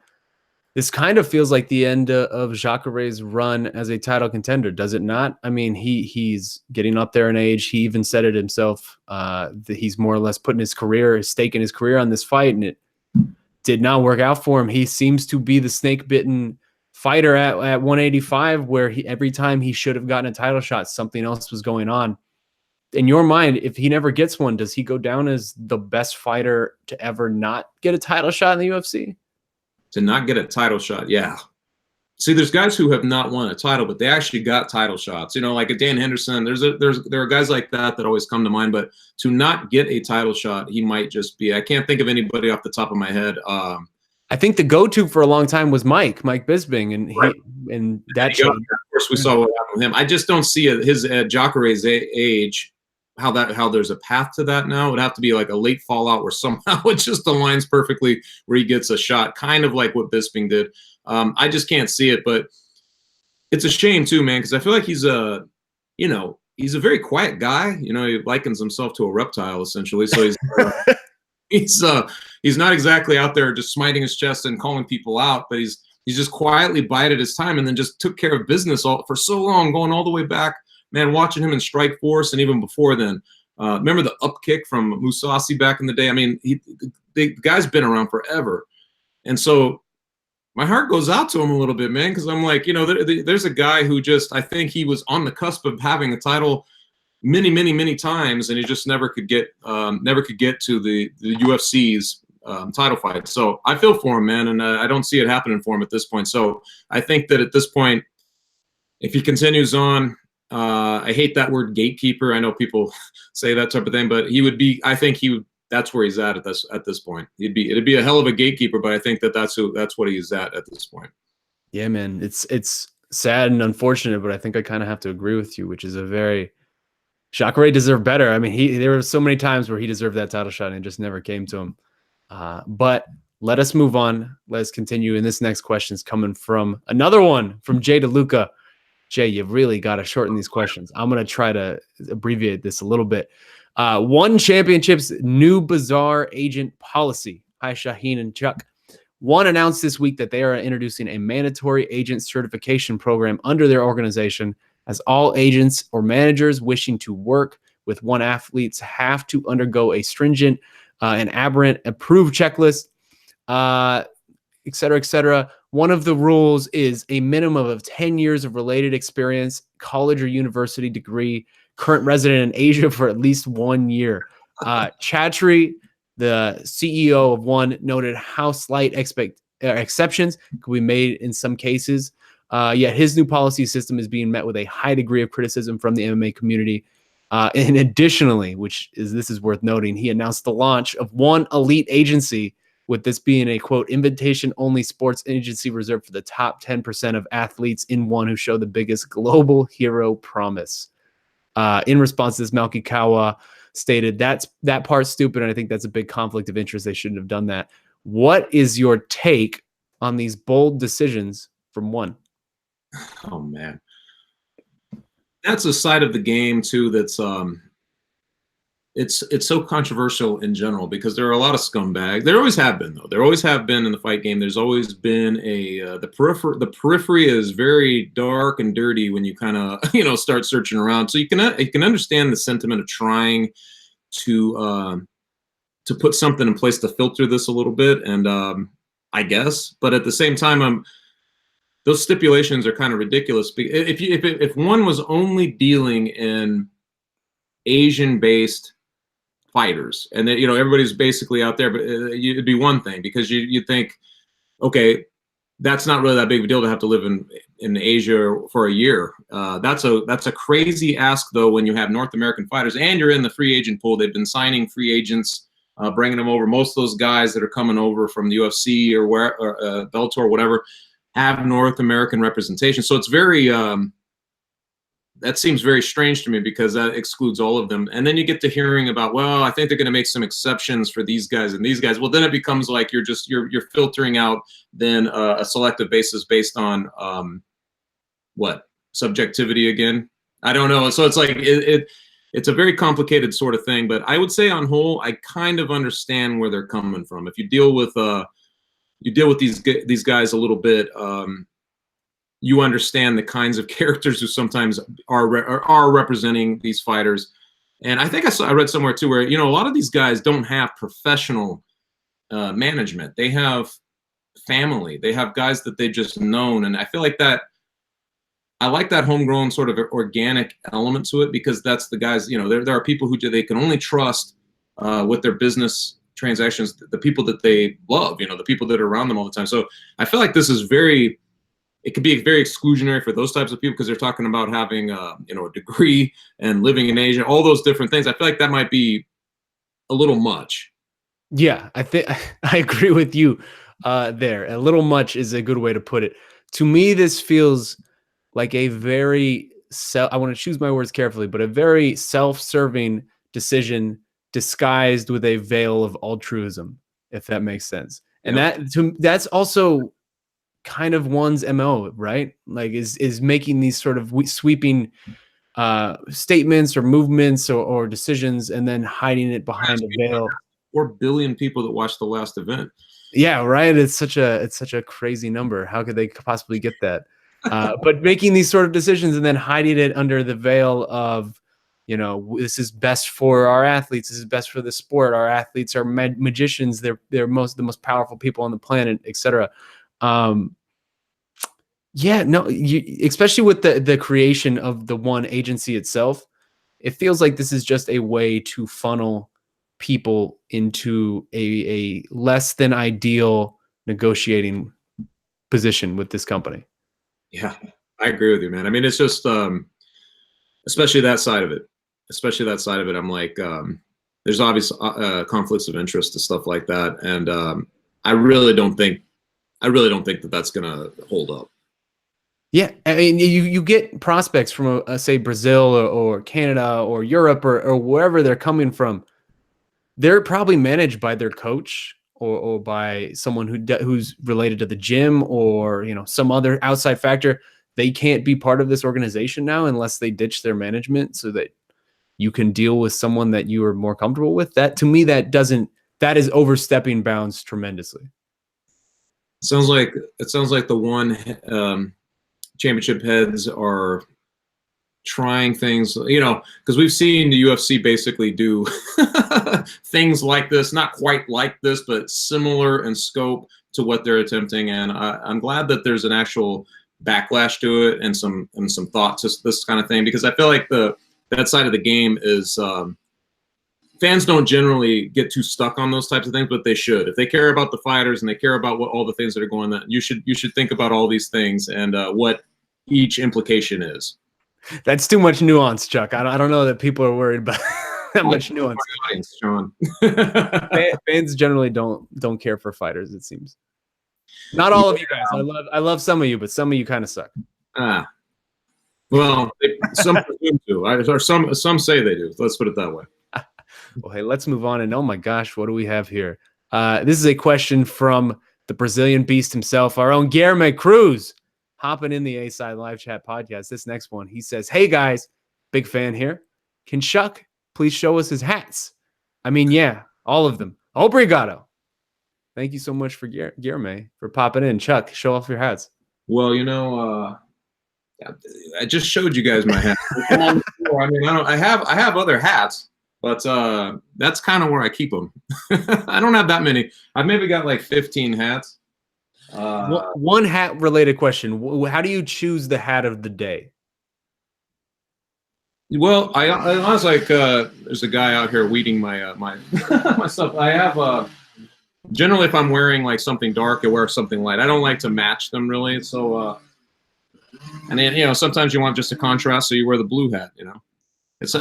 This kind of feels like the end of Jacare's run as a title contender, does it not? I mean, he's getting up there in age. He even said it himself that he's more or less putting his stake in his career on this fight, and it did not work out for him. He seems to be the snake-bitten fighter at 185, where every time he should have gotten a title shot, something else was going on. In your mind, if he never gets one, does he go down as the best fighter to ever not get a title shot in the UFC? To not get a title shot, yeah. See, there's guys who have not won a title, but they actually got title shots. You know, like a Dan Henderson. There are guys like that always come to mind. But to not get a title shot, he might just be. I can't think of anybody off the top of my head. I think the go-to for a long time was Mike Bisping, and right. That of course we saw what happened with him. I just don't see his Jacare's age how there's a path to that now. It would have to be like a late fallout where somehow it just aligns perfectly where he gets a shot, kind of like what Bisping did. I just can't see it, but it's a shame too, man, because I feel like he's a very quiet guy. You know, he likens himself to a reptile essentially. So he's not exactly out there just smiting his chest and calling people out, but he's just quietly bided his time and then just took care of business for so long, going all the way back, man, watching him in Strike Force and even before then. Remember the up kick from Mousasi back in the day? I mean, the guy's been around forever. And so my heart goes out to him a little bit, man, because I'm like, there's a guy who I think he was on the cusp of having a title many, many, many times, and he just never could get to the UFC's title fight. So I feel for him, man, and I don't see it happening for him at this point. So I think that at this point, if he continues on, I hate that word gatekeeper. I know people say that type of thing, but he would be. I think he would. That's where he's at this point. It'd be a hell of a gatekeeper, but I think that's what he's at this point. Yeah, man, it's sad and unfortunate, but I think I kind of have to agree with you, which is a very Jacare deserved better. I mean, there were so many times where he deserved that title shot and it just never came to him. But let us move on. Let's continue. And this next question is coming from another one from Jay DeLuca. Jay, you've really got to shorten these questions. I'm going to try to abbreviate this a little bit. One Championship's new bizarre agent policy. Hi, Shaheen and Chuck. One announced this week that they are introducing a mandatory agent certification program under their organization, as all agents or managers wishing to work with one athletes have to undergo a stringent and aberrant approved checklist, et cetera, et cetera. One of the rules is a minimum of 10 years of related experience, college or university degree, current resident in Asia for at least 1 year. Chatri, the CEO of One, noted how slight exceptions could be made in some cases. Yet his new policy system is being met with a high degree of criticism from the MMA community. And additionally, this is worth noting, he announced the launch of One Elite Agency, with this being a, quote, invitation-only sports agency reserved for the top 10% of athletes in One who show the biggest global hero promise. In response to this, Malki Kawa stated that part's stupid, and I think that's a big conflict of interest. They shouldn't have done that. What is your take on these bold decisions from One? Oh man, that's a side of the game too that's it's so controversial in general because there are a lot of scumbags. There always have been, though. There always have been in the fight game. There's always been the periphery is very dark and dirty when you kind of start searching around. So you can understand the sentiment of trying to put something in place to filter this a little bit, and I guess, but at the same time, those stipulations are kind of ridiculous. If One was only dealing in Asian-based fighters, and then everybody's basically out there, but it'd be one thing because you think, okay, that's not really that big of a deal to have to live in Asia for a year. That's a crazy ask though when you have North American fighters and you're in the free agent pool. They've been signing free agents, bringing them over. Most of those guys that are coming over from the UFC or Bellator or whatever have North American representation. So it's very that seems very strange to me because that excludes all of them. And then you get to hearing about, well, I think they're going to make some exceptions for these guys and these guys. Well, then it becomes like you're filtering out then a selective basis based on what, subjectivity again? I don't know. So it's like it's a very complicated sort of thing. But I would say on whole, I kind of understand where they're coming from. If you deal with these guys a little bit, you understand the kinds of characters who sometimes are representing these fighters. And I think I read somewhere too where a lot of these guys don't have professional management. They have family. They have guys that they just known, and I feel like that. I like that homegrown sort of organic element to it because that's the guys. There are people who they can only trust with their business transactions, the people that they love. The people that are around them all the time. So I feel like this is very. It could be very exclusionary for those types of people because they're talking about having a degree and living in Asia, all those different things. I feel like that might be a little much. Yeah, I think I agree with you there. A little much is a good way to put it. To me, this feels like a very I want to choose my words carefully, but a very self-serving decision disguised with a veil of altruism, if that makes sense. And that's also kind of One's MO, right? Like is making these sort of sweeping statements or movements or decisions and then hiding it behind a veil. 4 billion people that watched the last event. Yeah, right. It's such a crazy number. How could they possibly get that? But making these sort of decisions and then hiding it under the veil of, this is best for our athletes. This is best for the sport. Our athletes are magicians. They're the most powerful people on the planet, etc. Yeah, no, especially with the creation of the One agency itself, it feels like this is just a way to funnel people into a less than ideal negotiating position with this company. Yeah, I agree with you, man. I mean, it's just, especially that side of it. Especially that side of it. I'm like, there's obvious conflicts of interest and stuff like that, and I really don't think that that's gonna hold up. Yeah, I mean, you get prospects from say Brazil or Canada or Europe or wherever they're coming from. They're probably managed by their coach or by someone who's related to the gym or some other outside factor. They can't be part of this organization now unless they ditch their management so that you can deal with someone that you are more comfortable with. That, to me, that is overstepping bounds tremendously. It sounds like the one championship heads are trying things, because we've seen the UFC basically do things like this, not quite like this, but similar in scope to what they're attempting. And I'm glad that there's an actual backlash to it and some thought to this kind of thing, because I feel like that side of the game is fans don't generally get too stuck on those types of things, but they should. If they care about the fighters and they care about all the things that are going on, you should think about all these things and what each implication is. That's too much nuance, Chuck. I don't know that people are worried about that much nuance. Audience, Shaun. Fans generally don't care for fighters, it seems. Not all of you guys. I love some of you, but some of you kind of suck. Well, some presume to, or some say they do. Let's put it that way. Well, hey, let's move on. And oh my gosh, what do we have here? This is a question from the Brazilian beast himself, our own Guilherme Cruz, hopping in the A-Side Live Chat podcast. This next one, he says, "Hey guys, big fan here. Can Chuck please show us his hats? I mean, yeah, all of them. Obrigado." Thank you so much for Guilherme for popping in. Chuck, show off your hats. Well, I just showed you guys my hat. I mean, I have other hats, but that's kind of where I keep them. I don't have that many. I've maybe got like 15 hats. One hat related question. How do you choose the hat of the day? Well, I was like, there's a guy out here weeding my my stuff. I have generally, if I'm wearing like something dark, I wear something light. I don't like to match them really. So, and then sometimes you want just a contrast, so you wear the blue hat. It's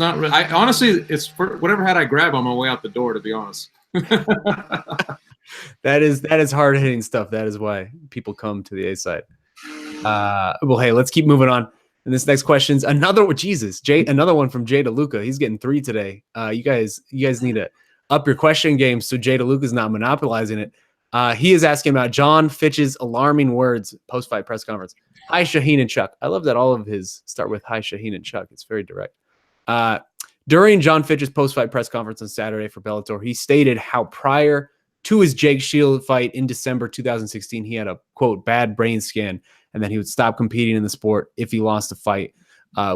not. I honestly, it's for whatever hat I grab on my way out the door. To be honest. That is hard hitting stuff. That is why people come to the A-Side. Well, hey, let's keep moving on. And this next question's another one from Jay DeLuca. He's getting 3 today. You guys need to up your question game so Jay DeLuca's not monopolizing it. He is asking about Jon Fitch's alarming words post-fight press conference. "Hi, Shaheen and Chuck." I love that all of his start with "Hi, Shaheen and Chuck." It's very direct. During Jon Fitch's post-fight press conference on Saturday for Bellator, he stated how prior to his Jake Shields fight in December 2016, he had a, quote, bad brain scan, and that he would stop competing in the sport if he lost a fight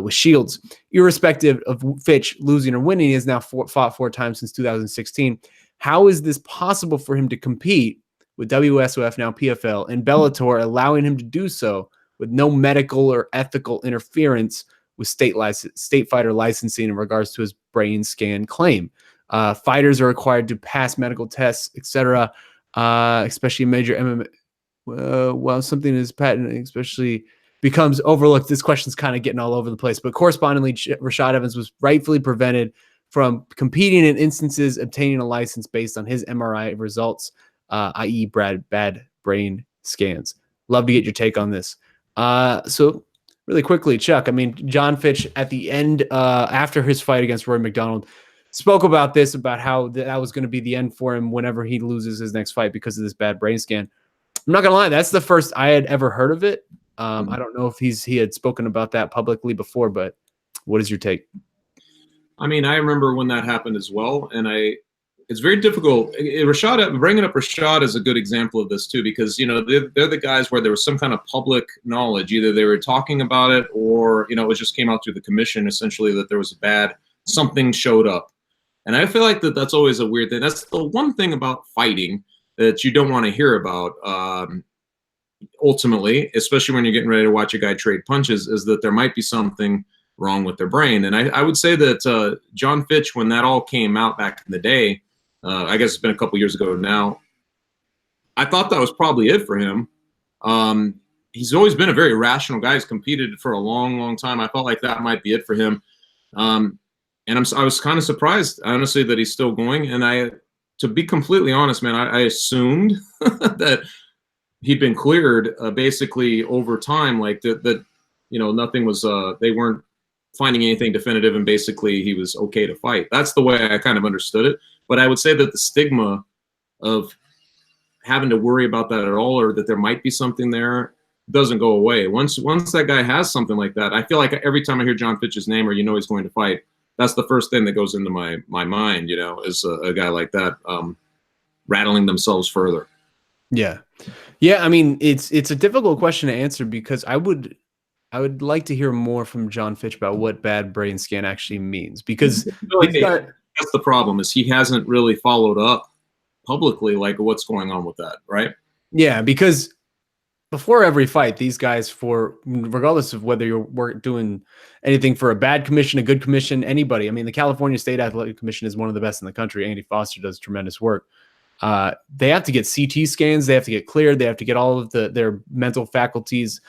with Shields. Irrespective of Fitch losing or winning, he has now fought 4 times since 2016. How is this possible for him to compete with WSOF, now PFL, and Bellator, allowing him to do so with no medical or ethical interference with state fighter licensing in regards to his brain scan claim? Fighters are required to pass medical tests, etc., especially in major MMA. While something is patent, especially becomes overlooked. This question's kind of getting all over the place. But correspondingly, Rashad Evans was rightfully prevented from competing in instances obtaining a license based on his MRI results, i.e. bad brain scans. Love to get your take on this. So really quickly, Chuck, I mean, Jon Fitch at the end, after his fight against Rory MacDonald, spoke about how that was going to be the end for him whenever he loses his next fight because of this bad brain scan. I'm not going to lie, that's the first I had ever heard of it. I don't know if he had spoken about that publicly before, but what is your take? I mean, I remember when that happened as well, and it's very difficult. Bringing up Rashad is a good example of this too, because they're the guys where there was some kind of public knowledge, either they were talking about it or it just came out through the commission essentially that there was something showed up, and I feel like that's always a weird thing. That's the one thing about fighting that you don't want to hear about. Ultimately, especially when you're getting ready to watch a guy trade punches, is that there might be something wrong with their brain. And I would say that Jon Fitch, when that all came out back in the day, I guess it's been a couple years ago now, I thought that was probably it for him. he's always been a very rational guy. He's competed for a long, long time. I felt like that might be it for him. And I was kind of surprised, honestly, that he's still going. And to be completely honest, man, I assumed that he'd been cleared basically over time, like that, nothing was, they weren't finding anything definitive, and basically he was okay to fight. That's the way I kind of understood it. But I would say that the stigma of having to worry about that at all, or that there might be something there, doesn't go away. Once that guy has something like that, I feel like every time I hear Jon Fitch's name, or he's going to fight, that's the first thing that goes into my mind, is a guy like that rattling themselves further. Yeah. I mean, it's a difficult question to answer, because I would like to hear more from Jon Fitch about what bad brain scan actually means, because that's the problem, is he hasn't really followed up publicly like what's going on with that, right? Yeah, because before every fight, these guys, regardless of whether you're doing anything for a bad commission, a good commission, anybody. I mean, the California State Athletic Commission is one of the best in the country. Andy Foster does tremendous work. They have to get CT scans. They have to get cleared. They have to get all of their mental faculties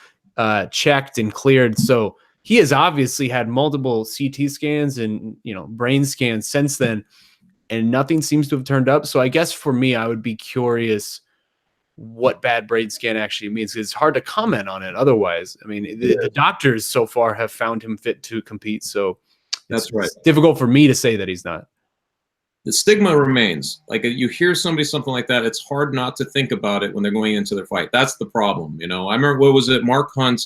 checked and cleared. So he has obviously had multiple CT scans and brain scans since then, and nothing seems to have turned up. So I guess for me, I would be curious what bad brain scan actually means, because it's hard to comment on it otherwise. I mean, the doctors so far have found him fit to compete, so that's right. It's difficult for me to say that he's not. The stigma remains. Like, you hear somebody something like that, it's hard not to think about it when they're going into their fight. That's the problem. I remember, what was it, Mark Hunt,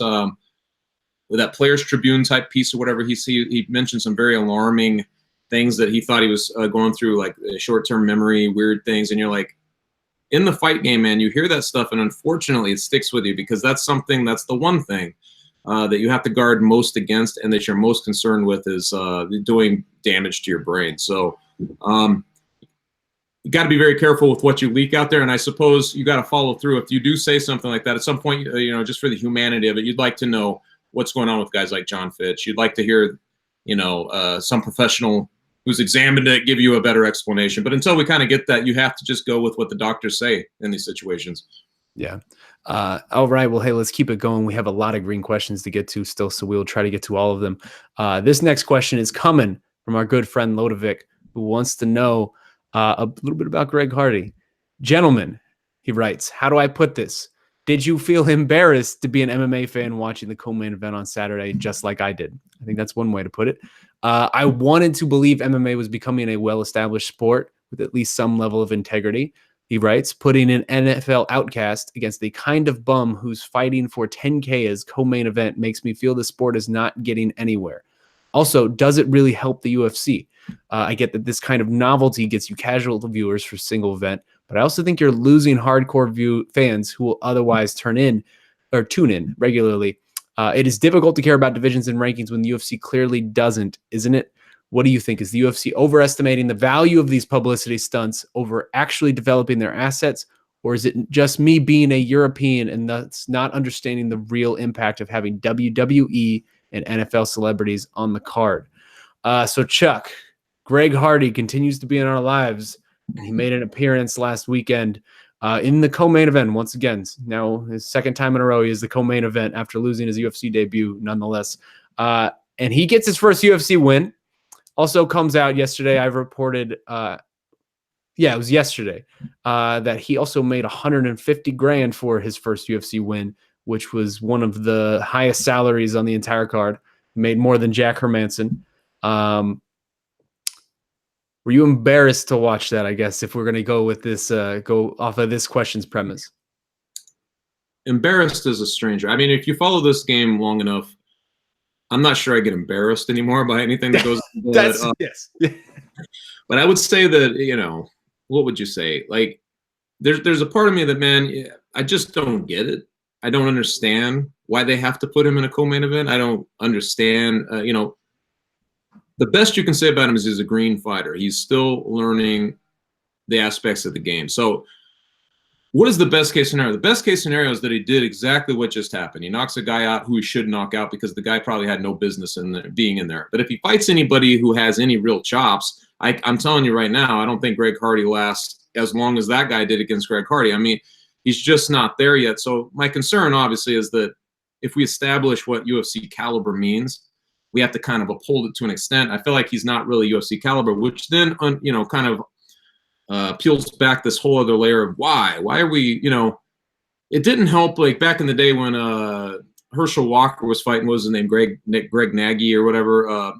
with that Players Tribune type piece or whatever, he mentioned some very alarming things that he thought he was going through, like short-term memory, weird things, and you're like, in the fight game, man, you hear that stuff, and unfortunately it sticks with you, because that's the one thing that you have to guard most against, and that you're most concerned with, is doing damage to your brain. So you got to be very careful with what you leak out there, and I suppose you got to follow through. If you do say something like that, at some point, just for the humanity of it, you'd like to know what's going on with guys like Jon Fitch. You'd like to hear, some professional who's examined it give you a better explanation. But until we kind of get that, you have to just go with what the doctors say in these situations. Yeah. All right. Well, hey, let's keep it going. We have a lot of green questions to get to still, so we'll try to get to all of them. This next question is coming from our good friend Lodovic, who wants to know a little bit about Greg Hardy. Gentlemen, he writes, how do I put this? Did you feel embarrassed to be an MMA fan watching the co-main event on Saturday, just like I did? I think that's one way to put it. I wanted to believe MMA was becoming a well-established sport with at least some level of integrity. He writes, putting an NFL outcast against the kind of bum who's fighting for 10K as co-main event makes me feel the sport is not getting anywhere. Also, does it really help the UFC? I get that this kind of novelty gets you casual viewers for single event, but I also think you're losing hardcore fans who will otherwise tune in regularly. It is difficult to care about divisions and rankings when the UFC clearly doesn't, isn't it? What do you think? Is the UFC overestimating the value of these publicity stunts over actually developing their assets? Or is it just me being a European and thus not understanding the real impact of having WWE and NFL celebrities on the card? So Chuck, Greg Hardy continues to be in our lives, and he made an appearance last weekend in the co-main event once again. Now his second time in a row, he is the co-main event after losing his UFC debut nonetheless. And he gets his first UFC win. Also comes out yesterday, I've reported, it was yesterday, that he also made $150,000 for his first UFC win, which was one of the highest salaries on the entire card. Made more than Jack Hermanson. Were you embarrassed to watch that, I guess, if we're going to go with this, go off of this question's premise? Embarrassed as a stranger. I mean, if you follow this game long enough, I'm not sure I get embarrassed anymore by anything that goes into that. Yes. But I would say that, what would you say? Like, there's a part of me that, man, I just don't get it. I don't understand why they have to put him in a co-main event. I don't understand, the best you can say about him is he's a green fighter. He's still learning the aspects of the game. So what is the best case scenario? The best case scenario is that he did exactly what just happened. He knocks a guy out who he should knock out because the guy probably had no business in there, being in there. But if he fights anybody who has any real chops, I'm telling you right now, I don't think Greg Hardy lasts as long as that guy did against Greg Hardy. I mean, he's just not there yet. So my concern, obviously, is that if we establish what UFC caliber means, we have to kind of uphold it to an extent. I feel like he's not really UFC caliber, which then, kind of peels back this whole other layer of why. Why are we, it didn't help, like back in the day when Herschel Walker was fighting, what was his name, Greg Nagy or whatever,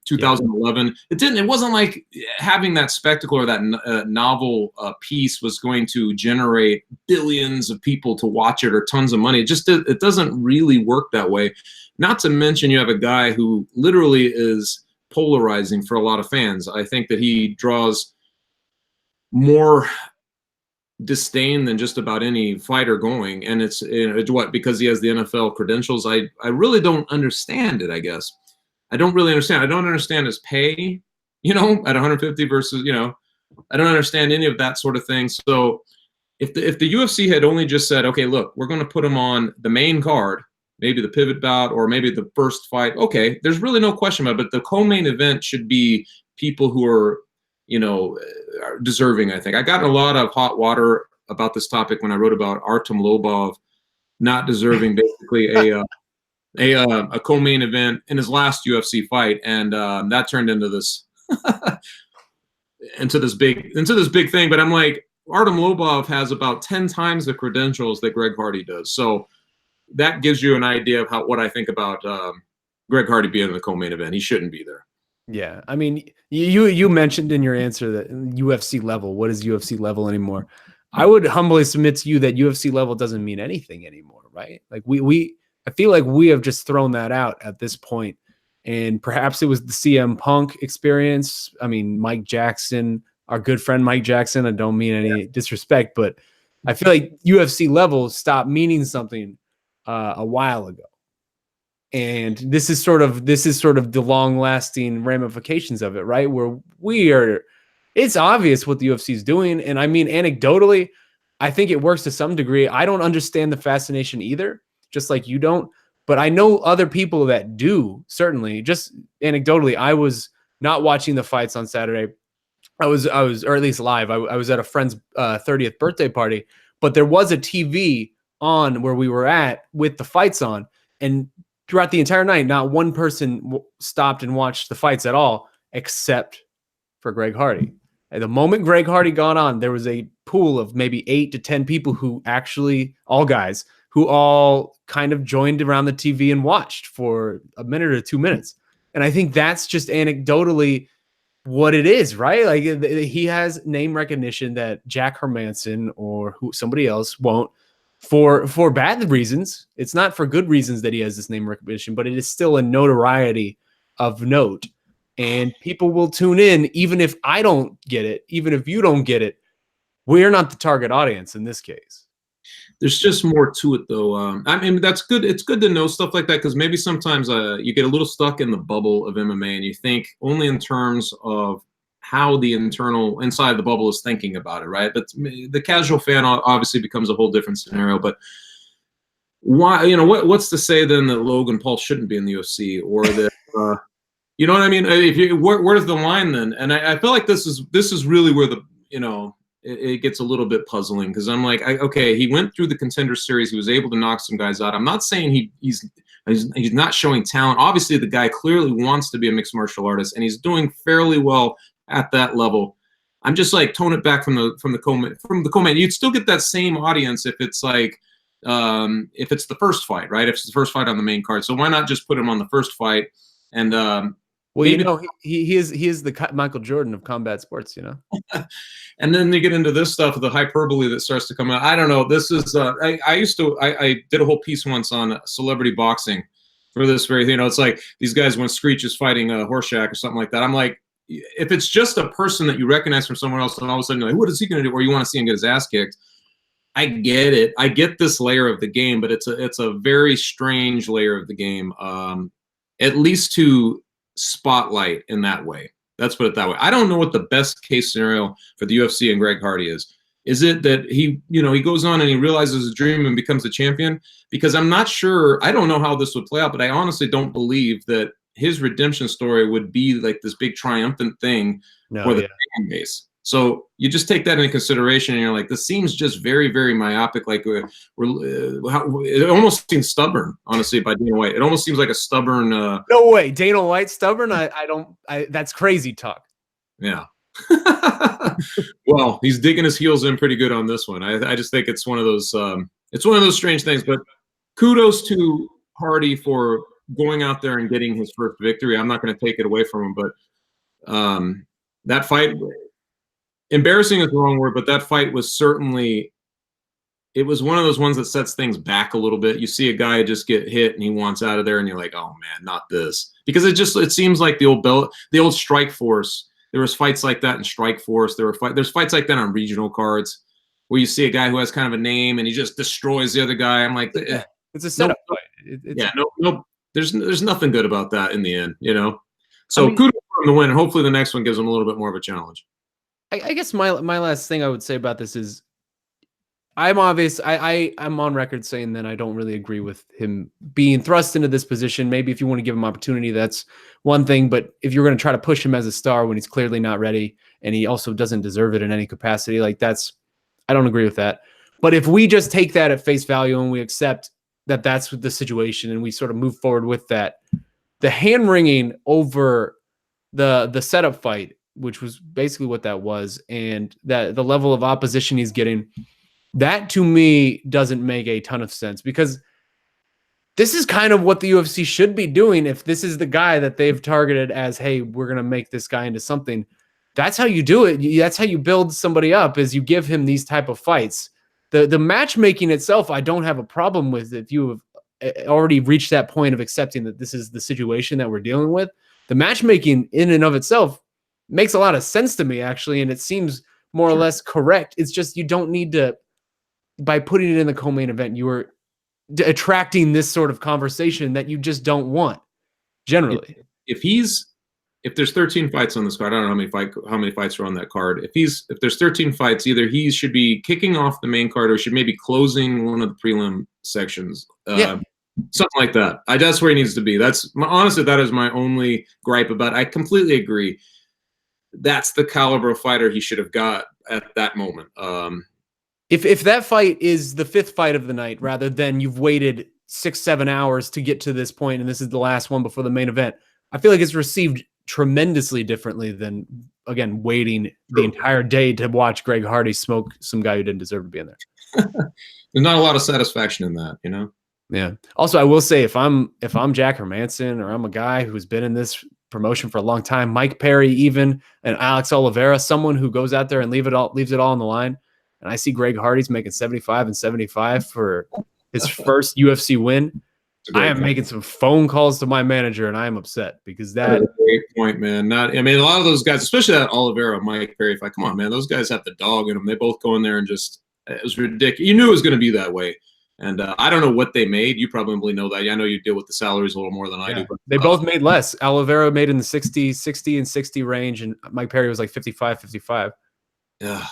2011. Yeah. It wasn't like having that spectacle or that novel piece was going to generate billions of people to watch it or tons of money. It doesn't really work that way. Not to mention you have a guy who literally is polarizing for a lot of fans. I think that he draws more disdain than just about any fighter going, and it's what, because he has the NFL credentials. I really don't understand it. I guess I don't really understand. I don't understand his pay, at 150 versus, I don't understand any of that sort of thing. So if the UFC had only just said, okay, look, we're going to put him on the main card, maybe the pivot bout or maybe the first fight, okay, there's really no question about it. But the co-main event should be people who are, are deserving, I think. I got a lot of hot water about this topic when I wrote about Artem Lobov not deserving basically a co-main event in his last UFC fight, and that turned into this into this big thing. But I'm like, Artem Lobov has about 10 times the credentials that Greg Hardy does. So that gives you an idea of what I think about Greg Hardy being in the co-main event. He shouldn't be there. Yeah, I mean, you mentioned in your answer that UFC level. What is UFC level anymore? I would humbly submit to you that UFC level doesn't mean anything anymore, right? Like I feel like we have just thrown that out at this point, and perhaps it was the CM Punk experience. I mean, Mike Jackson, our good friend Mike Jackson. I don't mean any disrespect, but I feel like UFC level stopped meaning something a while ago. And this is sort of the long-lasting ramifications of it, right? Where it's obvious what the UFC is doing. And I mean, anecdotally, I think it works to some degree. I don't understand the fascination either, just like you don't. But I know other people that do, certainly. Just anecdotally, I was not watching the fights on Saturday. I was, or at least live. I was at a friend's 30th birthday party, but there was a TV on where we were at with the fights on. And throughout the entire night, not one person stopped and watched the fights at all, except for Greg Hardy. At the moment Greg Hardy got on, there was a pool of maybe 8 to 10 people who actually, all guys, who all kind of joined around the TV and watched for a minute or 2 minutes. And I think that's just anecdotally what it is, right? Like he has name recognition that Jack Hermanson or somebody else won't. For bad reasons. It's not for good reasons that he has this name recognition, but it is still a notoriety of note. And people will tune in even if I don't get it, even if you don't get it. We're not the target audience in this case. There's just more to it, though. I mean, that's good. It's good to know stuff like that because maybe sometimes you get a little stuck in the bubble of MMA and you think only in terms of how the inside the bubble is thinking about it, right? But the casual fan obviously becomes a whole different scenario. But why, what's to say then that Logan Paul shouldn't be in the UFC or that, you know what I mean? Where's the line then? And I feel like this is really where it gets a little bit puzzling because I'm like, okay, he went through the Contender Series. He was able to knock some guys out. I'm not saying he's not showing talent. Obviously, the guy clearly wants to be a mixed martial artist, and he's doing fairly well at that level. I'm just like tone it back from the co-main. You'd still get that same audience if it's like if it's the first fight, right? If it's the first fight on the main card. So why not just put him on the first fight? And well, he is the Michael Jordan of combat sports, And then they get into this stuff, the hyperbole that starts to come out. I don't know. This is I did a whole piece once on celebrity boxing for this very thing. It's like these guys when Screech is fighting Horshack or something like that. I'm like, if it's just a person that you recognize from somewhere else, and all of a sudden you're like, what is he going to do? Or you want to see him get his ass kicked. I get it. I get this layer of the game, but it's a very strange layer of the game, at least to spotlight in that way. Let's put it that way. I don't know what the best case scenario for the UFC and Greg Hardy is. Is it that he goes on and he realizes his dream and becomes a champion? Because I'm not sure. I don't know how this would play out, but I honestly don't believe that his redemption story would be like this big triumphant thing for the fan base. So you just take that into consideration, and you're like, this seems just very, very myopic. Like it almost seems stubborn, honestly, by Dana White. It almost seems like a stubborn. No way, Dana White stubborn. I don't. That's crazy talk. Yeah. Well, he's digging his heels in pretty good on this one. I just think it's one of those. It's one of those strange things. But kudos to Hardy for going out there and getting his first victory. I'm not going to take it away from him, but that fight. Embarrassing is the wrong word, but that fight was certainly, it was one of those ones that sets things back a little bit. You see a guy just get hit and he wants out of there, and you're like, oh man, not this. Because it seems like the old Strike Force. There was fights like that in Strike Force. There's fights like that on regional cards where you see a guy who has kind of a name and he just destroys the other guy. I'm like, it's a setup fight. No, there's nothing good about that in the end, you know. So kudos for him to win, and hopefully the next one gives him a little bit more of a challenge. I guess my last thing I would say about this is I'm on record saying that I don't really agree with him being thrust into this position. Maybe if you want to give him opportunity, that's one thing. But if you're going to try to push him as a star when he's clearly not ready and he also doesn't deserve it in any capacity, like I don't agree with that. But if we just take that at face value and we accept that that's the situation and we sort of move forward with that, the hand wringing over the setup fight, which was basically what that was, and that the level of opposition he's getting, that to me doesn't make a ton of sense, because this is kind of what the UFC should be doing. If this is the guy that they've targeted as, hey, we're going to make this guy into something, that's how you do it. That's how you build somebody up, is you give him these type of fights. The matchmaking itself, I don't have a problem with if you have already reached that point of accepting that this is the situation that we're dealing with. The matchmaking in and of itself makes a lot of sense to me, actually, and it seems more or less correct. It's just you don't need to, by putting it in the co-main event, you are attracting this sort of conversation that you just don't want, generally. If there's 13 fights on this card, I don't know how many fights are on that card. If there's 13 fights, either he should be kicking off the main card or should maybe closing one of the prelim sections. Something like that. That's where he needs to be. Honestly, that is my only gripe about it. I completely agree. That's the caliber of fighter he should have got at that moment. If that fight is the 5th fight of the night, rather than you've waited 6-7 hours to get to this point and this is the last one before the main event, I feel like it's received tremendously differently than, again, waiting the entire day to watch Greg Hardy smoke some guy who didn't deserve to be in there. There's not a lot of satisfaction in that, you know? Yeah. Also, I will say, if I'm Jack Hermanson, or I'm a guy who's been in this promotion for a long time, Mike Perry even, and Alex Oliveira, someone who goes out there and leaves it all on the line, and I see Greg Hardy's making 75 and 75 for his first UFC win, I am making some phone calls to my manager, and I am upset, because that is a great point, man. A lot of those guys, especially that Oliveira, Mike Perry, come on, man, those guys have the dog in them. They both go in there and just, it was ridiculous. You knew it was going to be that way. And I don't know what they made. You probably know that. I know you deal with the salaries a little more than I do. But, they both made less. Oliveira made in the 60 and 60 range, and Mike Perry was like 55, 55. Yeah.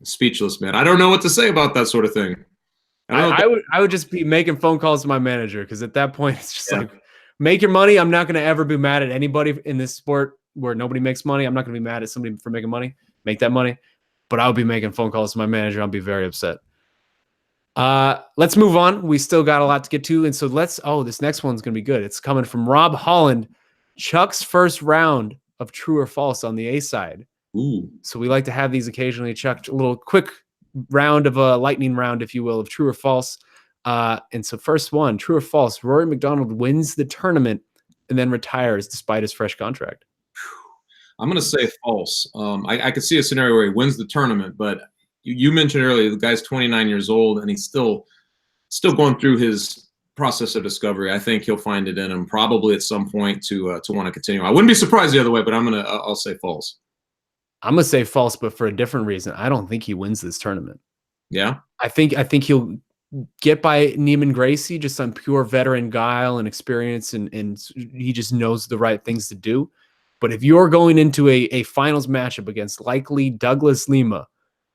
Speechless, man. I don't know what to say about that sort of thing. I would just be making phone calls to my manager, because at that point it's just like, make your money. I'm not going to ever be mad at anybody in this sport where nobody makes money. I'm not going to be mad at somebody for making money. Make that money. But I'll be making phone calls to my manager. I'll be very upset. Let's move on. We still got a lot to get to. And so this next one's going to be good. It's coming from Rob Holland. Chuck's first round of True or False on the A side. Ooh. So we like to have these occasionally, Chuck, a little quick round of a lightning round, if you will, of True or False. And so first one, True or False, Rory MacDonald wins the tournament and then retires despite his fresh contract. I'm going to say false. I could see a scenario where he wins the tournament, but you mentioned earlier the guy's 29 years old and he's still going through his process of discovery. I think he'll find it in him probably at some point to want to continue. I wouldn't be surprised the other way, but I'll say false. I'm going to say false, but for a different reason. I don't think he wins this tournament. Yeah. I think he'll get by Neiman Gracie just on pure veteran guile and experience, and he just knows the right things to do. But if you're going into a finals matchup against likely Douglas Lima,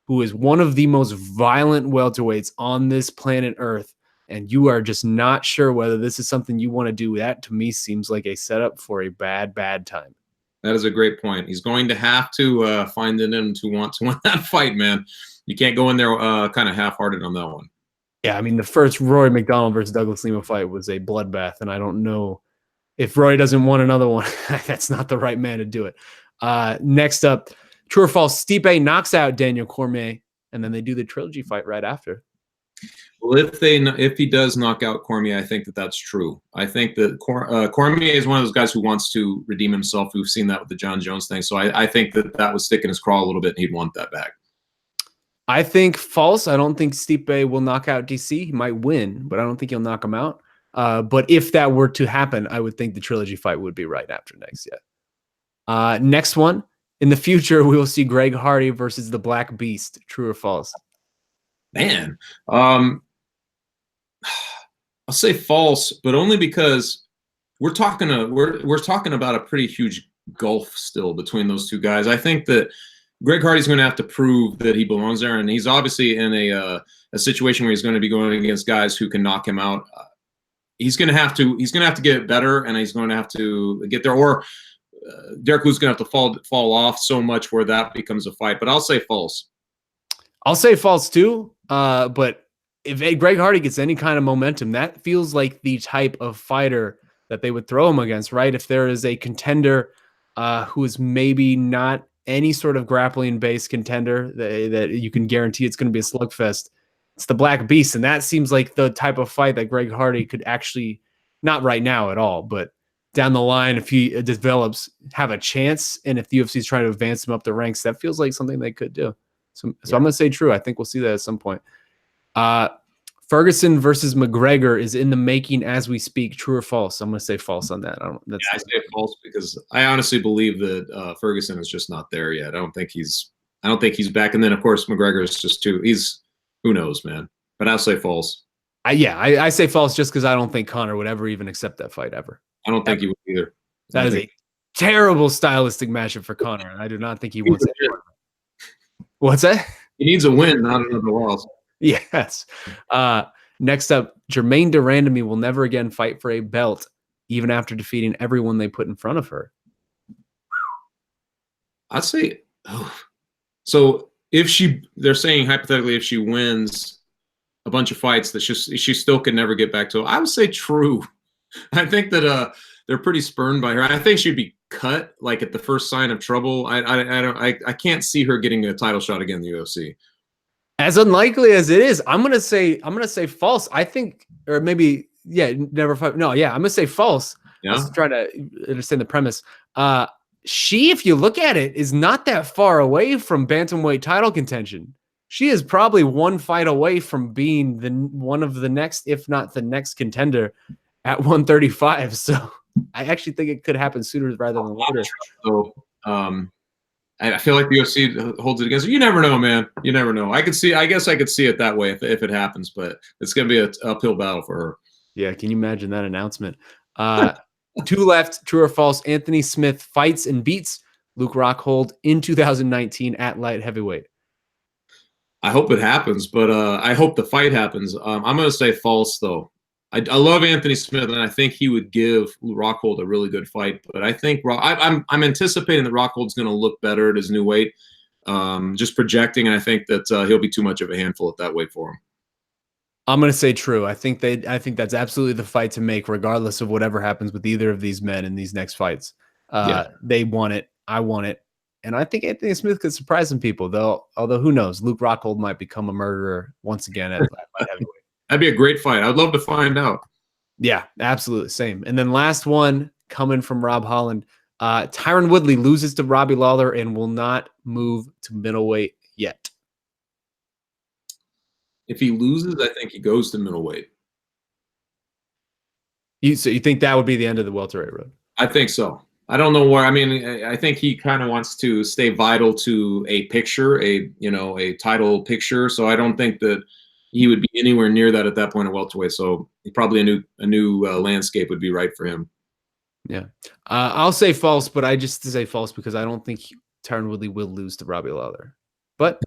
who is one of the most violent welterweights on this planet Earth, and you are just not sure whether this is something you want to do, that to me seems like a setup for a bad time. That is a great point. He's going to have to find it in him to want to win that fight, man. You can't go in there kind of half-hearted on that one. Yeah, I mean, the first Rory MacDonald versus Douglas Lima fight was a bloodbath, and I don't know if Rory doesn't want another one. That's not the right man to do it. Next up, true or false, Stipe knocks out Daniel Cormier, and then they do the trilogy fight right after. Well, if he does knock out Cormier, I think that's true. I think that Cormier is one of those guys who wants to redeem himself. We've seen that with the John Jones thing. So I think that would stick in his craw a little bit, and he'd want that back. I think false. I don't think Stipe will knock out DC. He might win, but I don't think he'll knock him out. But if that were to happen, I would think the trilogy fight would be right after next. Yeah. Next one. In the future, we will see Greg Hardy versus the Black Beast. True or false? Man, I'll say false, but only because we're talking about a pretty huge gulf still between those two guys. I think that Greg Hardy's going to have to prove that he belongs there, and he's obviously in a situation where he's going to be going against guys who can knock him out. He's going to have to get better, and he's going to have to get there. Or Derek Lewis is going to have to fall off so much where that becomes a fight. But I'll say false. I'll say false too. But if Greg Hardy gets any kind of momentum, that feels like the type of fighter that they would throw him against, right? If there is a contender who is maybe not any sort of grappling-based contender that you can guarantee it's going to be a slugfest, it's the Black Beast, and that seems like the type of fight that Greg Hardy could actually, not right now at all, but down the line, if he develops, have a chance, and if the UFC is trying to advance him up the ranks, that feels like something they could do. So I'm going to say true. I think we'll see that at some point. Ferguson versus McGregor is in the making as we speak. True or false? I'm going to say false on that. I say false because I honestly believe that Ferguson is just not there yet. I don't think he's back. And then of course McGregor is just too. Who knows, man. But I'll say false. I say false just because I don't think Conor would ever even accept that fight ever. I don't think he would either. That is a terrible stylistic matchup for Conor, and I do not think he wants it. What's that? He needs a win, not another loss. Yes. Next up, Germaine de Randamie will never again fight for a belt, even after defeating everyone they put in front of her. I'd say, so they're saying hypothetically, if she wins a bunch of fights, that she still could never get back to it. I would say true. I think that they're pretty spurned by her. I think she'd be cut like at the first sign of trouble. I can't see her getting a title shot again in the UFC. As unlikely as it is, I'm gonna say false. I think, or maybe never fight. No, I'm gonna say false. Yeah. Let's try to understand the premise. She, if you look at it, is not that far away from bantamweight title contention. She is probably one fight away from being one of the next, if not the next contender at 135. So I actually think it could happen sooner rather than later. So I feel like the UFC holds it against her. You never know, man. You never know. I guess I could see it that way if it happens, but it's going to be an uphill battle for her. Yeah, can you imagine that announcement? Two left, true or false. Anthony Smith fights and beats Luke Rockhold in 2019 at light heavyweight. I hope it happens, but I hope the fight happens. I'm going to say false, though. I love Anthony Smith, and I think he would give Rockhold a really good fight. But I think I'm anticipating that Rockhold's going to look better at his new weight. Just projecting, and I think that he'll be too much of a handful at that weight for him. I'm going to say true. I think that's absolutely the fight to make, regardless of whatever happens with either of these men in these next fights. They want it. I want it. And I think Anthony Smith could surprise some people, though. Although who knows? Luke Rockhold might become a murderer once again at light heavyweight. That'd be a great fight. I'd love to find out. Yeah, absolutely. Same. And then last one coming from Rob Holland. Tyron Woodley loses to Robbie Lawler and will not move to middleweight yet. If he loses, I think he goes to middleweight. So you think that would be the end of the welterweight road? I think so. I don't know where. I mean, I think he kind of wants to stay vital to a picture, a title picture. So I don't think that he would be anywhere near that at that point at welterweight. So probably a new landscape would be right for him. Yeah, I'll say false, but I just say false because I don't think Tyron Woodley will lose to Robbie Lawler. But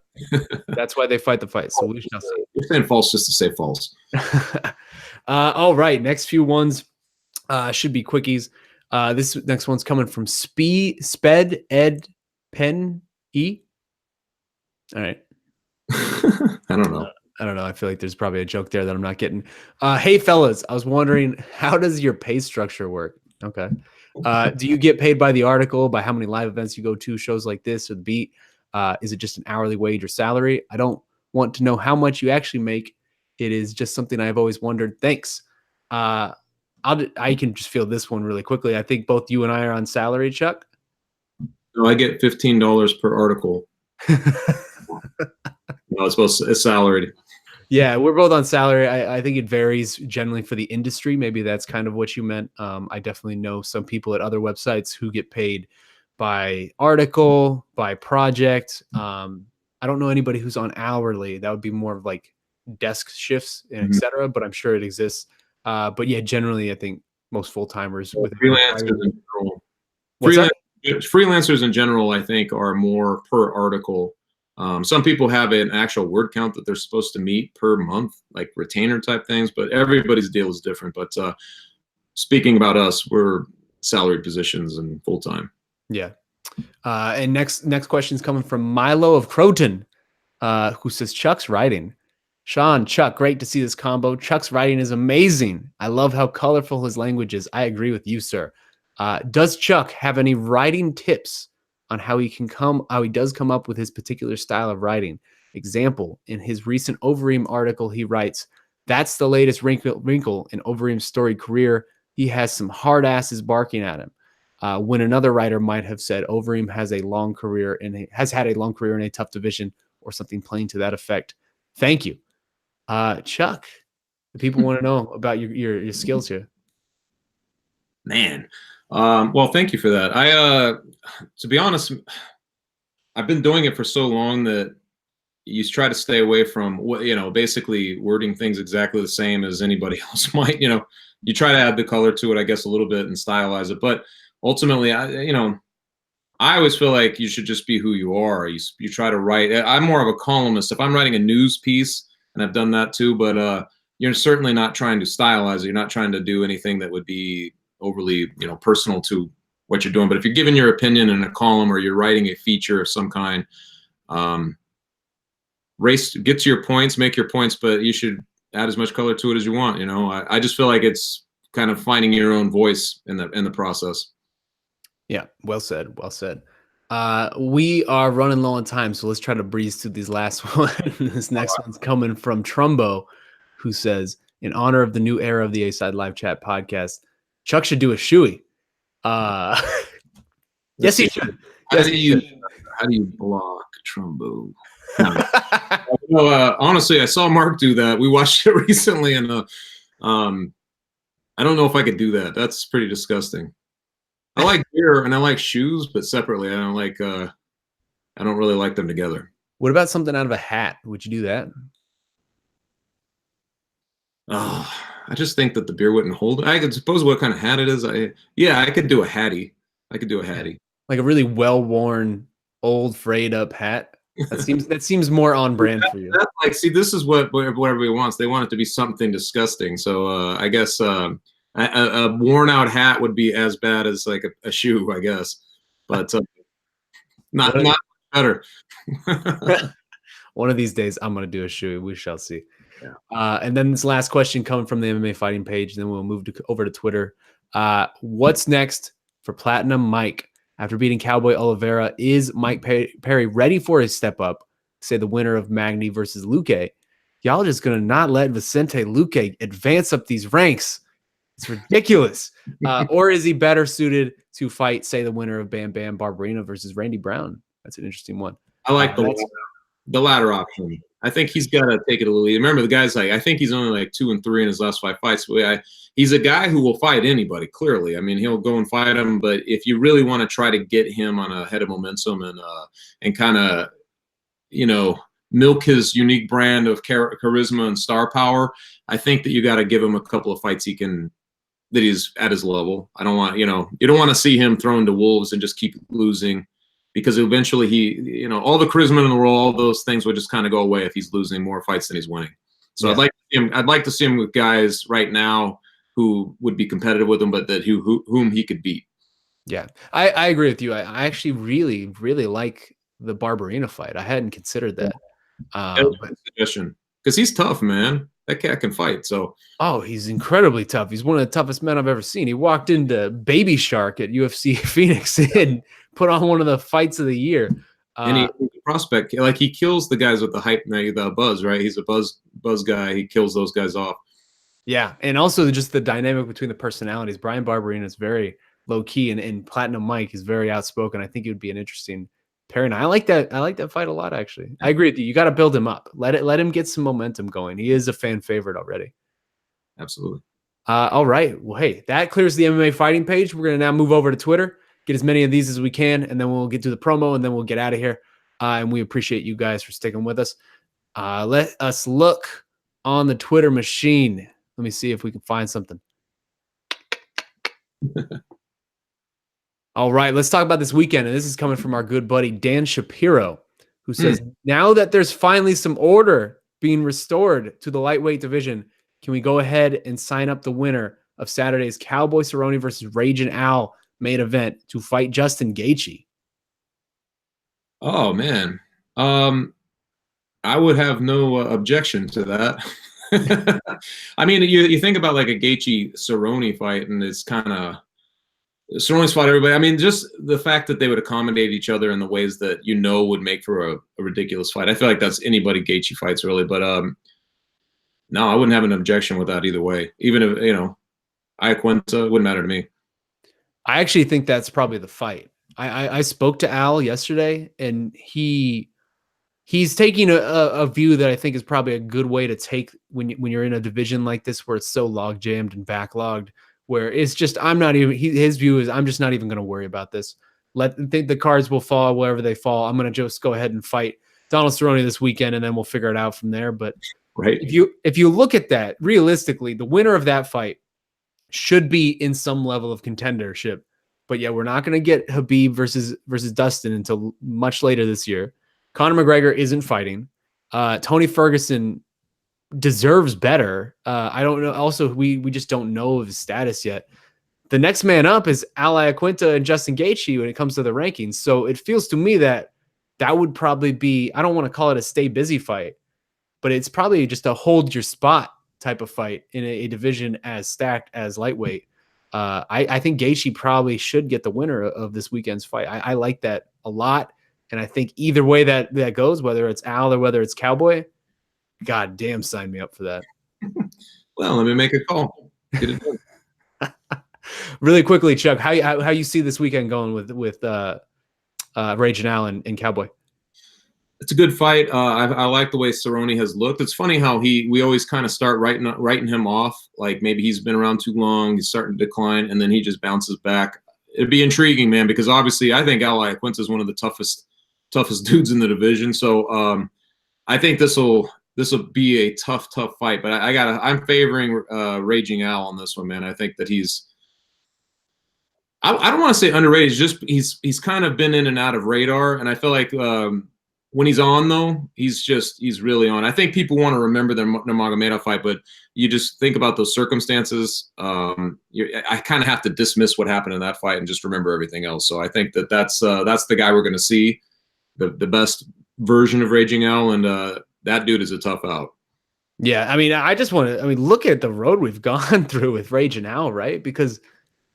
that's why they fight the fight. So we shall see. You're saying false just to say false. All right, next few ones should be quickies. This next one's coming from Sped Ed Pen E. All right. I don't know. I don't know. I feel like there's probably a joke there that I'm not getting. Hey, fellas, I was wondering, how does your pay structure work? Okay. Do you get paid by the article, by how many live events you go to, shows like this, or the beat? Is it just an hourly wage or salary? I don't want to know how much you actually make. It is just something I've always wondered. Thanks. I can just feel this one really quickly. I think both you and I are on salary, Chuck. No, I get $15 per article. No, it's salaried. Yeah, we're both on salary. I think it varies generally for the industry. Maybe that's kind of what you meant. I definitely know some people at other websites who get paid by article, by project. I don't know anybody who's on hourly. That would be more of like desk shifts and et cetera, but I'm sure it exists. But yeah, generally, I think most full-timers with freelancers in general. Freelancers in general, I think, are more per article. Some people have an actual word count that they're supposed to meet per month, like retainer type things, but everybody's deal is different. But speaking about us, we're salaried positions and full-time. Yeah. And next question is coming from Milo of Croton, who says, Chuck's writing. Shaun, Chuck, great to see this combo. Chuck's writing is amazing. I love how colorful his language is. I agree with you, sir. Does Chuck have any writing tips on how he does come up with his particular style of writing? Example, in his recent Overeem article, he writes, that's the latest wrinkle in Overeem's storied career. He has some hard asses barking at him. When another writer might have said Overeem has had a long career in a tough division, or something plain to that effect. Thank you. Chuck, the people want to know about your skills here. Man. Well, thank you for that. To be honest, I've been doing it for so long that you try to stay away from what, basically wording things exactly the same as anybody else might. You try to add the color to it, I guess, a little bit and stylize it. But ultimately, I always feel like you should just be who you are. You try to write. I'm more of a columnist. If I'm writing a news piece, and I've done that too, but you're certainly not trying to stylize it. You're not trying to do anything that would be overly, personal to what you're doing. But if you're giving your opinion in a column or you're writing a feature of some kind, get to your points, make your points, but you should add as much color to it as you want. I just feel like it's kind of finding your own voice in the process. Yeah, well said. Well said. We are running low on time, so let's try to breeze through these last one. This next one's coming from Trumbo, who says, in honor of the new era of the A-Side Live Chat podcast, Chuck should do a shoey. Yes, he should. How do you block Trumbo? Honestly, I saw Mark do that. We watched it recently, and I don't know if I could do that. That's pretty disgusting. I like beer and I like shoes, but separately. I don't really like them together. What about something out of a hat? Would you do that? I just think that the beer wouldn't hold. I could suppose what kind of hat it is. I could do a hattie. Like a really well-worn, old, frayed up hat. That seems more on brand for you. See, this is what everybody wants. They want it to be something disgusting. So I guess a worn-out hat would be as bad as like a shoe, I guess, but not better. One of these days, I'm gonna do a shoe. We shall see. Yeah. And then this last question coming from the MMA Fighting page. Then we'll move over to Twitter. What's next for Platinum Mike? After beating Cowboy Oliveira, is Mike Perry ready for his step up? Say the winner of Magny versus Luque. Y'all just gonna not let Vicente Luque advance up these ranks? It's ridiculous. Or is he better suited to fight, say, the winner of Bam Bam Barberena versus Randy Brown? That's an interesting one. I like the latter option. I think he's got to take it a little easy. Remember, the guy's I think he's only like 2-3 in his last 5 fights. He's a guy who will fight anybody, clearly. I mean, he'll go and fight him, but if you really want to try to get him on a head of momentum and kind of, milk his unique brand of charisma and star power, I think that you got to give him a couple of fights that he's at his level. I don't want, you don't want to see him thrown to wolves and just keep losing, because eventually he, all the charisma in the world, all those things would just kind of go away if he's losing more fights than he's winning. So yeah. I'd like to see him with guys right now who would be competitive with him, but that whom he could beat. Yeah, I agree with you. I actually really like the Barberena fight. I hadn't considered that. That was a good suggestion because he's tough, man. That cat can fight. So he's incredibly tough. He's one of the toughest men I've ever seen. He walked into Baby Shark at UFC Phoenix and put on one of the fights of the year. And he's a prospect, like he kills the guys with the hype, the buzz, right? He's a buzz guy. He kills those guys off. Yeah, and also just the dynamic between the personalities. Brian Barberena is very low key, and Platinum Mike is very outspoken. I think it would be an interesting pairing. I like that. I like that fight a lot, actually. I agree with you. You got to build him up. Let him get some momentum going. He is a fan favorite already. Absolutely. All right. Well, hey, that clears the MMA fighting page. We're gonna now move over to Twitter, get as many of these as we can, and then we'll get to the promo, and then we'll get out of here. And we appreciate you guys for sticking with us. Let us look on the Twitter machine. Let me see if we can find something. All right, let's talk about this weekend. And this is coming from our good buddy, Dan Shapiro, who says, now that there's finally some order being restored to the lightweight division, can we go ahead and sign up the winner of Saturday's Cowboy Cerrone versus Raging Al main event to fight Justin Gaethje? Oh, man. I would have no objection to that. I mean, you think about like a Gaethje Cerrone fight, and it's kind of Cerrone's fought everybody. I mean, just the fact that they would accommodate each other in the ways that would make for a ridiculous fight. I feel like that's anybody Gaethje fights really, but no, I wouldn't have an objection with that either way. Even if Iaquinta, wouldn't matter to me. I actually think that's probably the fight. I spoke to Al yesterday, and he's taking a view that I think is probably a good way to take when you're in a division like this where it's so log jammed and backlogged, where it's just his view is I'm just not even going to worry about this. Think the cards will fall wherever they fall. I'm going to just go ahead and fight Donald Cerrone this weekend, and then we'll figure it out from there. But right, if you look at that realistically, the winner of that fight should be in some level of contendership. But yeah, we're not going to get Khabib versus Dustin until much later this year. Conor McGregor isn't fighting. Tony Ferguson deserves better. I don't know. Also, we just don't know of his status yet. The next man up is Al Iaquinta and Justin Gaethje when it comes to the rankings. So it feels to me that would probably be, I don't want to call it a stay busy fight, but it's probably just a hold your spot type of fight in a division as stacked as lightweight. I think Gaethje probably should get the winner of this weekend's fight. I like that a lot. And I think either way that goes, whether it's Al or whether it's Cowboy, God damn, sign me up for that. Well, let me make a call. Get it done. Really quickly, Chuck, how you see this weekend going with Raging Al and Cowboy? It's a good fight. I like the way Cerrone has looked. It's funny how we always kind of start writing him off, like maybe he's been around too long, he's starting to decline, and then he just bounces back. It'd be intriguing, man, because obviously I think Al Iaquinta is one of the toughest dudes in the division. So I think this will be a tough fight. But I'm favoring Raging Al on this one, man. I think that I don't want to say underrated. He's kind of been in and out of radar, and I feel like when he's on though, he's really on. I think people want to remember the Nurmagomedov fight, but you just think about those circumstances. I kind of have to dismiss what happened in that fight and just remember everything else. So I think that's the guy we're going to see, the best version of Raging Al, and that dude is a tough out. Yeah, I mean, look at the road we've gone through with Raging Al, right? Because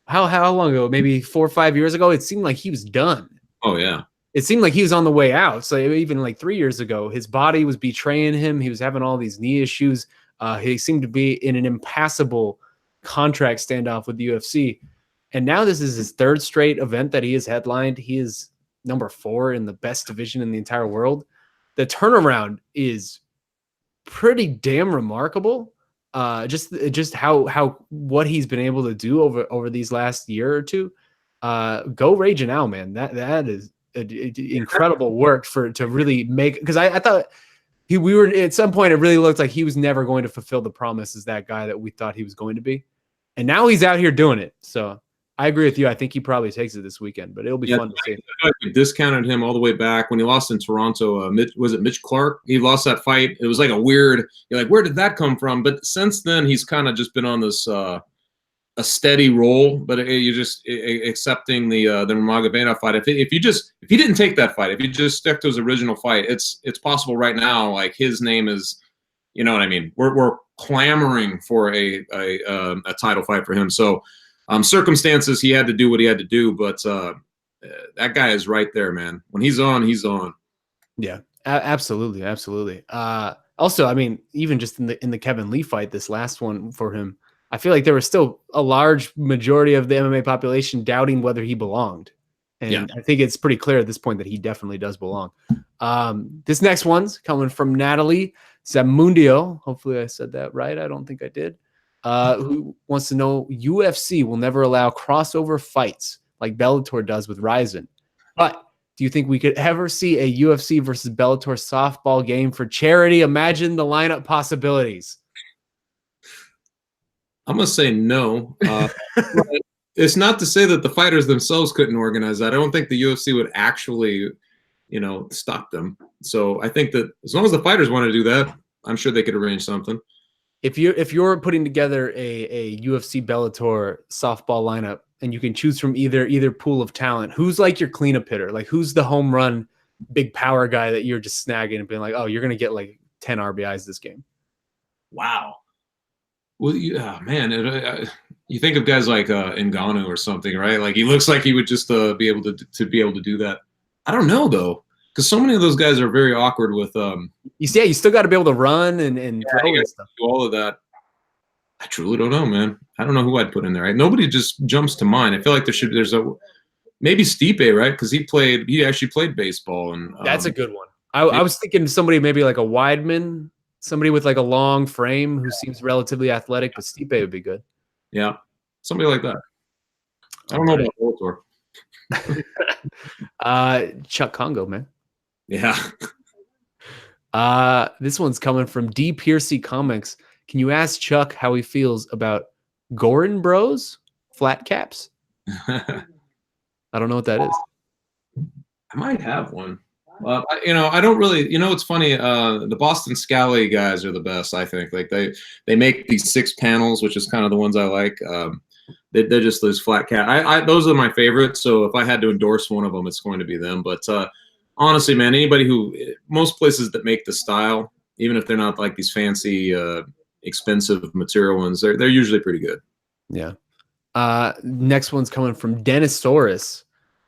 how long ago? Maybe 4 or 5 years ago, it seemed like he was done. Oh yeah. It seemed like he was on the way out. So even like 3 years ago, his body was betraying him. He was having all these knee issues. He seemed to be in an impassable contract standoff with the UFC. And now this is his third straight event that he has headlined. He is number 4 in the best division in the entire world. The turnaround is pretty damn remarkable. Just how what he's been able to do over these last year or two. Go Raging Al, man. That is incredible work to really make, because I thought we were at some point, it really looked like he was never going to fulfill the promise as that guy that we thought he was going to be, and now he's out here doing it. So I agree with you. I think he probably takes it this weekend, but it'll be fun to see. I discounted him all the way back when he lost in Toronto. Was it Mitch Clark? He lost that fight. It was like a weird, you're like, where did that come from? But since then, he's kind of just been on this a steady role, but you're just accepting the Nurmagomedov fight. If he didn't take that fight, if he just stuck to his original fight, it's possible right now. Like his name is, you know what I mean. We're clamoring for a title fight for him. So circumstances, he had to do what he had to do, but that guy is right there, man. When he's on, he's on. Yeah, absolutely, absolutely. Also, I mean, even just in the Kevin Lee fight, this last one for him, I feel like there was still a large majority of the MMA population doubting whether he belonged. And yeah. I think it's pretty clear at this point that he definitely does belong. This next one's coming from Natalie Zamundio. Hopefully I said that right. I don't think I did. Who wants to know, UFC will never allow crossover fights like Bellator does with Ryzen. But do you think we could ever see a UFC versus Bellator softball game for charity? Imagine the lineup possibilities. I'm going to say no. It's not to say that the fighters themselves couldn't organize that. I don't think the UFC would actually, you know, stop them. So I think that as long as the fighters want to do that, I'm sure they could arrange something. If you're putting together a UFC Bellator softball lineup and you can choose from either pool of talent, who's like your cleanup hitter? Like who's the home run big power guy that you're just snagging and being like, oh, you're going to get like 10 RBIs this game? Wow. Well, man, you think of guys like Ngannou or something, right? Like he looks like he would just be able to do that. I don't know though, because so many of those guys are very awkward with. You still got to be able to run and throw and stuff. Do all of that. I truly don't know, man. I don't know who I'd put in there. Right? Nobody just jumps to mind. I feel like there's maybe Stipe, right? Because he actually played baseball, and that's a good one. I was thinking somebody maybe like a Weidman. Somebody with like a long frame who seems relatively athletic, but Stipe would be good. Yeah, somebody like that. I don't know about Bellator. Chuck Congo, man. Yeah. This one's coming from D Piercy Comics. Can you ask Chuck how he feels about Gorin Bros flat caps? I don't know what that is. I might have one. I don't really, it's funny. The Boston Scally guys are the best, I think. Like they make these 6 panels, which is kind of the ones I like. They're just those flat cap. Those are my favorites. So if I had to endorse one of them, it's going to be them. But honestly, man, most places that make the style, even if they're not like these fancy, expensive material ones, they're usually pretty good. Yeah. Next one's coming from Denisaurus,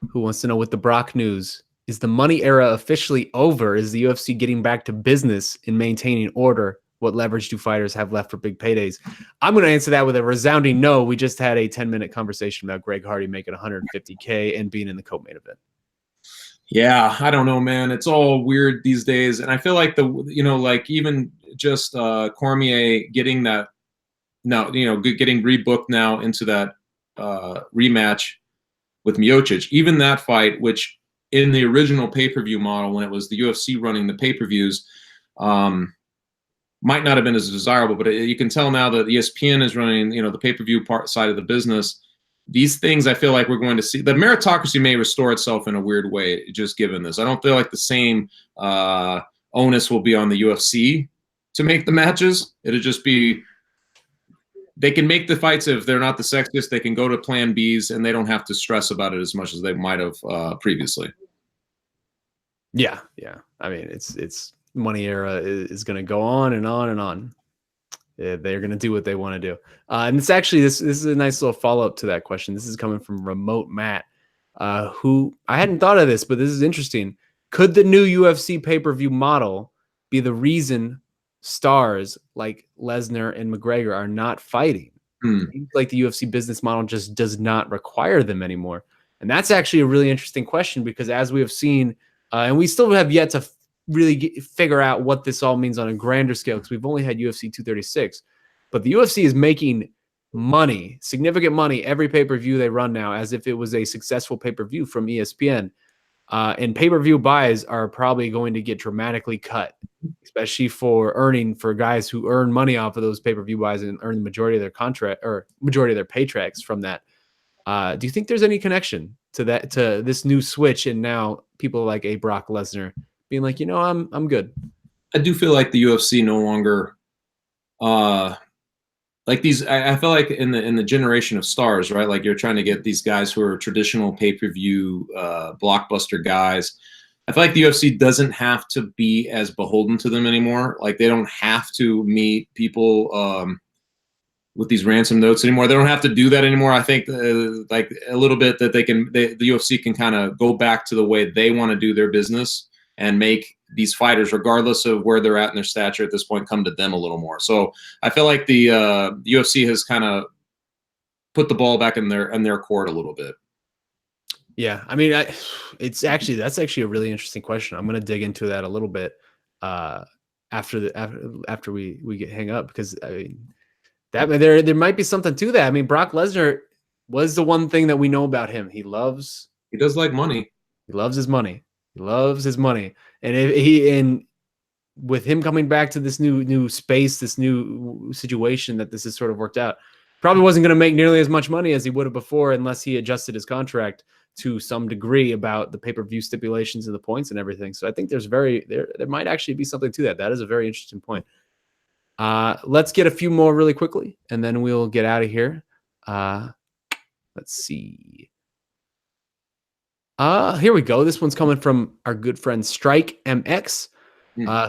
who wants to know, with the Brock news, is the money era officially over? Is the UFC getting back to business in maintaining order? What leverage do fighters have left for big paydays? I'm going to answer that with a resounding no. We just had a 10-minute conversation about Greg Hardy making $150K and being in the co-main event. Yeah, I don't know, man. It's all weird these days. And I feel like like even just Cormier getting that now, getting rebooked now into that rematch with Miocic, even that fight, which in the original pay-per-view model, when it was the UFC running the pay-per-views, might not have been as desirable, but you can tell now that ESPN is running, the pay-per-view side of the business. These things, I feel like we're going to see. The meritocracy may restore itself in a weird way, just given this. I don't feel like the same onus will be on the UFC to make the matches. It'll just be, they can make the fights if they're not the sexiest. They can go to plan Bs, and they don't have to stress about it as much as they might have previously. Yeah. I mean, it's money era is going to go on and on and on. They're going to do what they want to do. And it's actually, this is a nice little follow-up to that question. This is coming from Remote Matt, who, I hadn't thought of this, but this is interesting. Could the new UFC pay-per-view model be the reason stars like Lesnar and McGregor are not fighting? It seems like the UFC business model just does not require them anymore. And that's actually a really interesting question, because as we have seen, and we still have yet to really figure out what this all means on a grander scale, because we've only had UFC 236, but the UFC is making money, significant money, every pay-per-view they run now, as if it was a successful pay-per-view from ESPN. And pay-per-view buys are probably going to get dramatically cut, especially for guys who earn money off of those pay-per-view buys and earn the majority of their contract or majority of their paychecks from that. Do you think there's any connection to that, to this new switch, and now people like a Brock Lesnar being like, I'm good? I do feel like the UFC no longer like these, I feel like in the generation of stars, right? Like you're trying to get these guys who are traditional pay-per-view blockbuster guys. I feel like the UFC doesn't have to be as beholden to them anymore. Like they don't have to meet people with these ransom notes anymore. They don't have to do that anymore. I think like a little bit that the UFC can kind of go back to the way they want to do their business and make these fighters, regardless of where they're at in their stature at this point, come to them a little more. So I feel like the UFC has kind of put the ball back in their court a little bit. Yeah, I mean, that's actually a really interesting question. I'm going to dig into that a little bit after we hang up, because I mean that there might be something to that. I mean, Brock Lesnar was the one thing that we know about him. He does like money. He loves his money. He loves his money, and with him coming back to this new space, this new situation that this has sort of worked out, probably wasn't going to make nearly as much money as he would have before, unless he adjusted his contract to some degree about the pay-per-view stipulations and the points and everything. So I think there might actually be something to that. That is a very interesting point. Let's get a few more really quickly, and then we'll get out of here. Let's see. Here we go. This one's coming from our good friend Strike MX,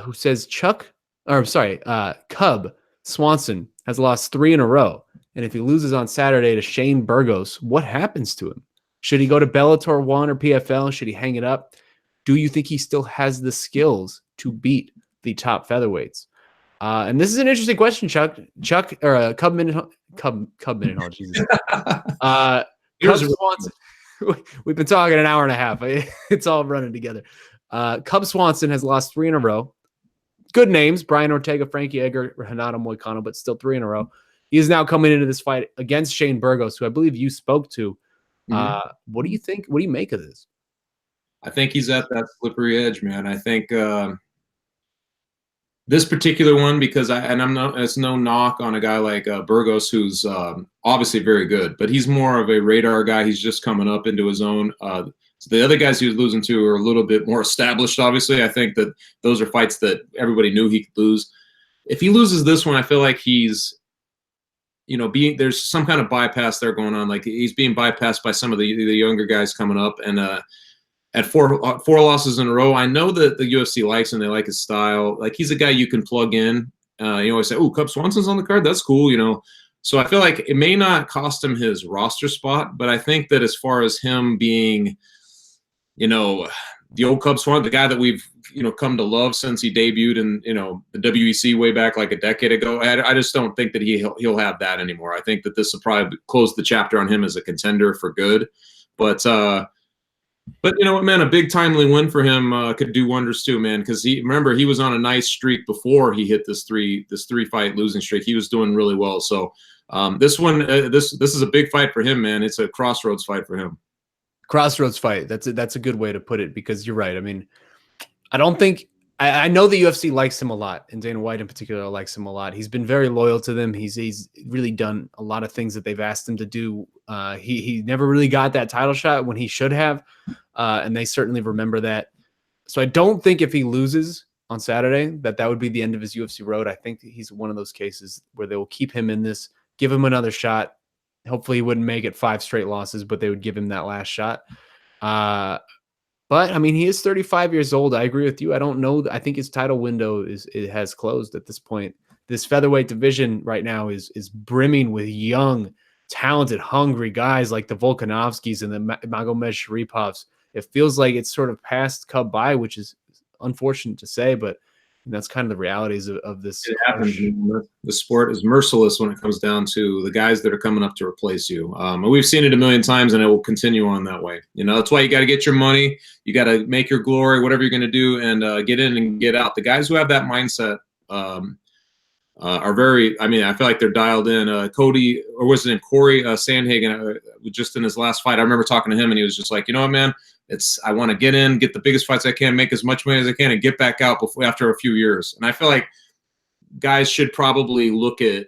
who says Cub Swanson has lost 3 in a row, and if he loses on Saturday to Shane Burgos, what happens to him? Should he go to Bellator 1 or PFL? Should he hang it up? Do you think he still has the skills to beat the top featherweights? And this is an interesting question, Chuck or Cub Mindenhall, Jesus. Cub Swanson. We've been talking an hour and a half. It's all running together. Cub Swanson has lost 3 in a row. Good names: Brian Ortega, Frankie Edgar, Renato Moicano, but still 3 in a row. He is now coming into this fight against Shane Burgos, who I believe you spoke to. What do you think? What do you make of this? I think he's at that slippery edge, man. I think this particular one, because it's no knock on a guy like Burgos, who's obviously very good, but he's more of a radar guy. He's just coming up into his own. So the other guys he was losing to are a little bit more established, obviously. I think that those are fights that everybody knew he could lose. If he loses this one, I feel like he's, there's some kind of bypass there going on. Like he's being bypassed by some of the younger guys coming up. And at four losses in a row, I know that the UFC likes him. They like his style. Like he's a guy you can plug in. You always say, "Oh, Cub Swanson's on the card. That's cool," So I feel like it may not cost him his roster spot, but I think that as far as him being, the old Cub Swanson, the guy that we've come to love since he debuted in the WEC way back like a decade ago, I just don't think that he'll have that anymore. I think that this will probably close the chapter on him as a contender for good. But you know what, man, a big timely win for him could do wonders too, man. Because he was on a nice streak before he hit this three fight losing streak. He was doing really well. So this one, this is a big fight for him, man. It's a crossroads fight for him. Crossroads fight. That's a good way to put it, because you're right. I mean, I don't think I know the UFC likes him a lot, and Dana White in particular likes him a lot. He's been very loyal to them. He's really done a lot of things that they've asked him to do. He never really got that title shot when he should have, and they certainly remember that. So I don't think if he loses on Saturday that would be the end of his UFC road. I think he's one of those cases where they will keep him in this, give him another shot. Hopefully he wouldn't make it 5 straight losses, but they would give him that last shot. But I mean, he is 35 years old. I agree with you. I don't know. I think his title window has closed at this point. This featherweight division right now is brimming with young, talented, hungry guys like the Volkanovskis and the Magomed Sharipovs. It feels like it's sort of passed Cub by, which is unfortunate to say, but that's kind of the realities of this. It happens. The sport is merciless when it comes down to the guys that are coming up to replace you. We've seen it a million times, and it will continue on that way. That's why you got to get your money. You got to make your glory, whatever you're going to do, and get in and get out. The guys who have that mindset are very. I mean, I feel like they're dialed in. Cody, or was it Corey Sandhagen? Just in his last fight, I remember talking to him, and he was just like, what, man? I want to get in, get the biggest fights I can, make as much money as I can, and get back out after a few years. And I feel like guys should probably look at,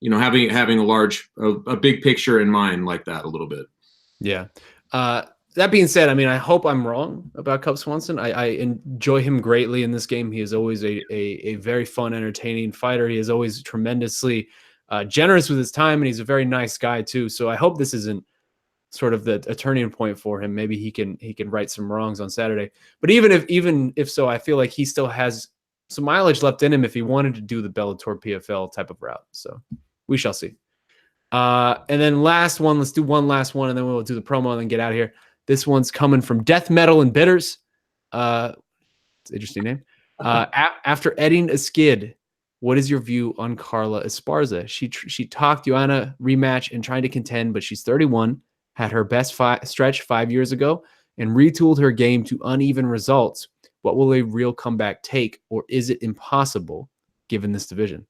having a big picture in mind like that a little bit. Yeah. that being said, I mean, I hope I'm wrong about Cub Swanson. I enjoy him greatly in this game. He is always a very fun, entertaining fighter. He is always tremendously generous with his time, and he's a very nice guy too. So I hope this isn't sort of a turning point for him. Maybe he can right some wrongs on Saturday. But even if so, I feel like he still has some mileage left in him if he wanted to do the Bellator PFL type of route. So we shall see. And then last one, let's do one last one, and then we'll do the promo and then get out of here. This one's coming from Death Metal and Bitters. It's an interesting name. After editing a skid, what is your view on Carla Esparza? She talked Joanna rematch and trying to contend, but she's 31, had her best stretch 5 years ago, and retooled her game to uneven results. What will a real comeback take, or is it impossible given this division?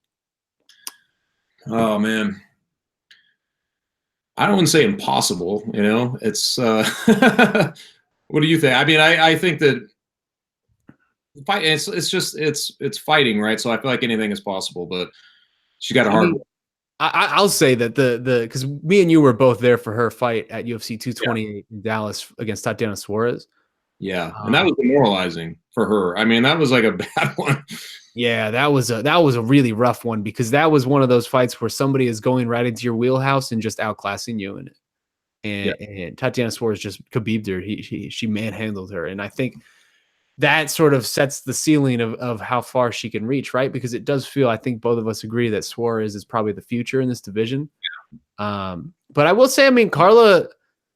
Oh, man. I don't want to say impossible, you know. It's what do you think? I mean, I think that fight it's fighting, right? So I feel like anything is possible, but she got a hard one. I'll say that because me and you were both there for her fight at UFC 228 in Dallas against Tatiana Suarez. Yeah, and that was demoralizing for her. I mean, that was like a bad one. Yeah, that was a really rough one because that was one of those fights where somebody is going right into your wheelhouse and just outclassing you in it. And Tatiana Suarez just Khabib'd her. She manhandled her, and I think that sort of sets the ceiling of how far she can reach, right? Because it does feel, I think both of us agree that Suarez is probably the future in this division. But I will say, I mean, Carla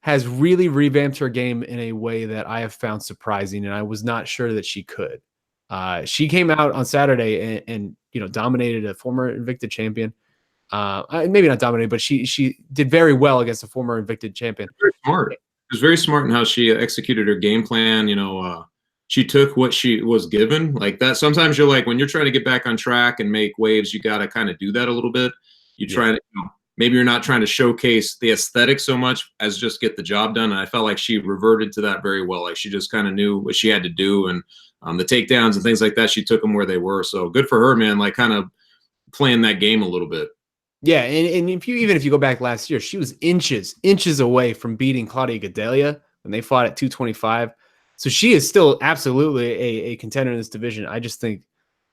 has really revamped her game in a way that I have found surprising, and I was not sure that she could. She came out on Saturday and dominated a former Invicta champion. Maybe not dominated, but she did very well against a former Invicta champion. Very smart. It was very smart in how she executed her game plan. She took what she was given like that. Sometimes you're like, when you're trying to get back on track and make waves, you got to kind of do that a little bit. You try to, maybe you're not trying to showcase the aesthetic so much as just get the job done. And I felt like she reverted to that very well. Like she just kind of knew what she had to do. And the takedowns and things like that, she took them where they were. So good for her, man. Like kind of playing that game a little bit. Yeah. And if you go back last year, she was inches away from beating Claudia Gadelha when they fought at 225. So she is still absolutely a contender in this division. I just think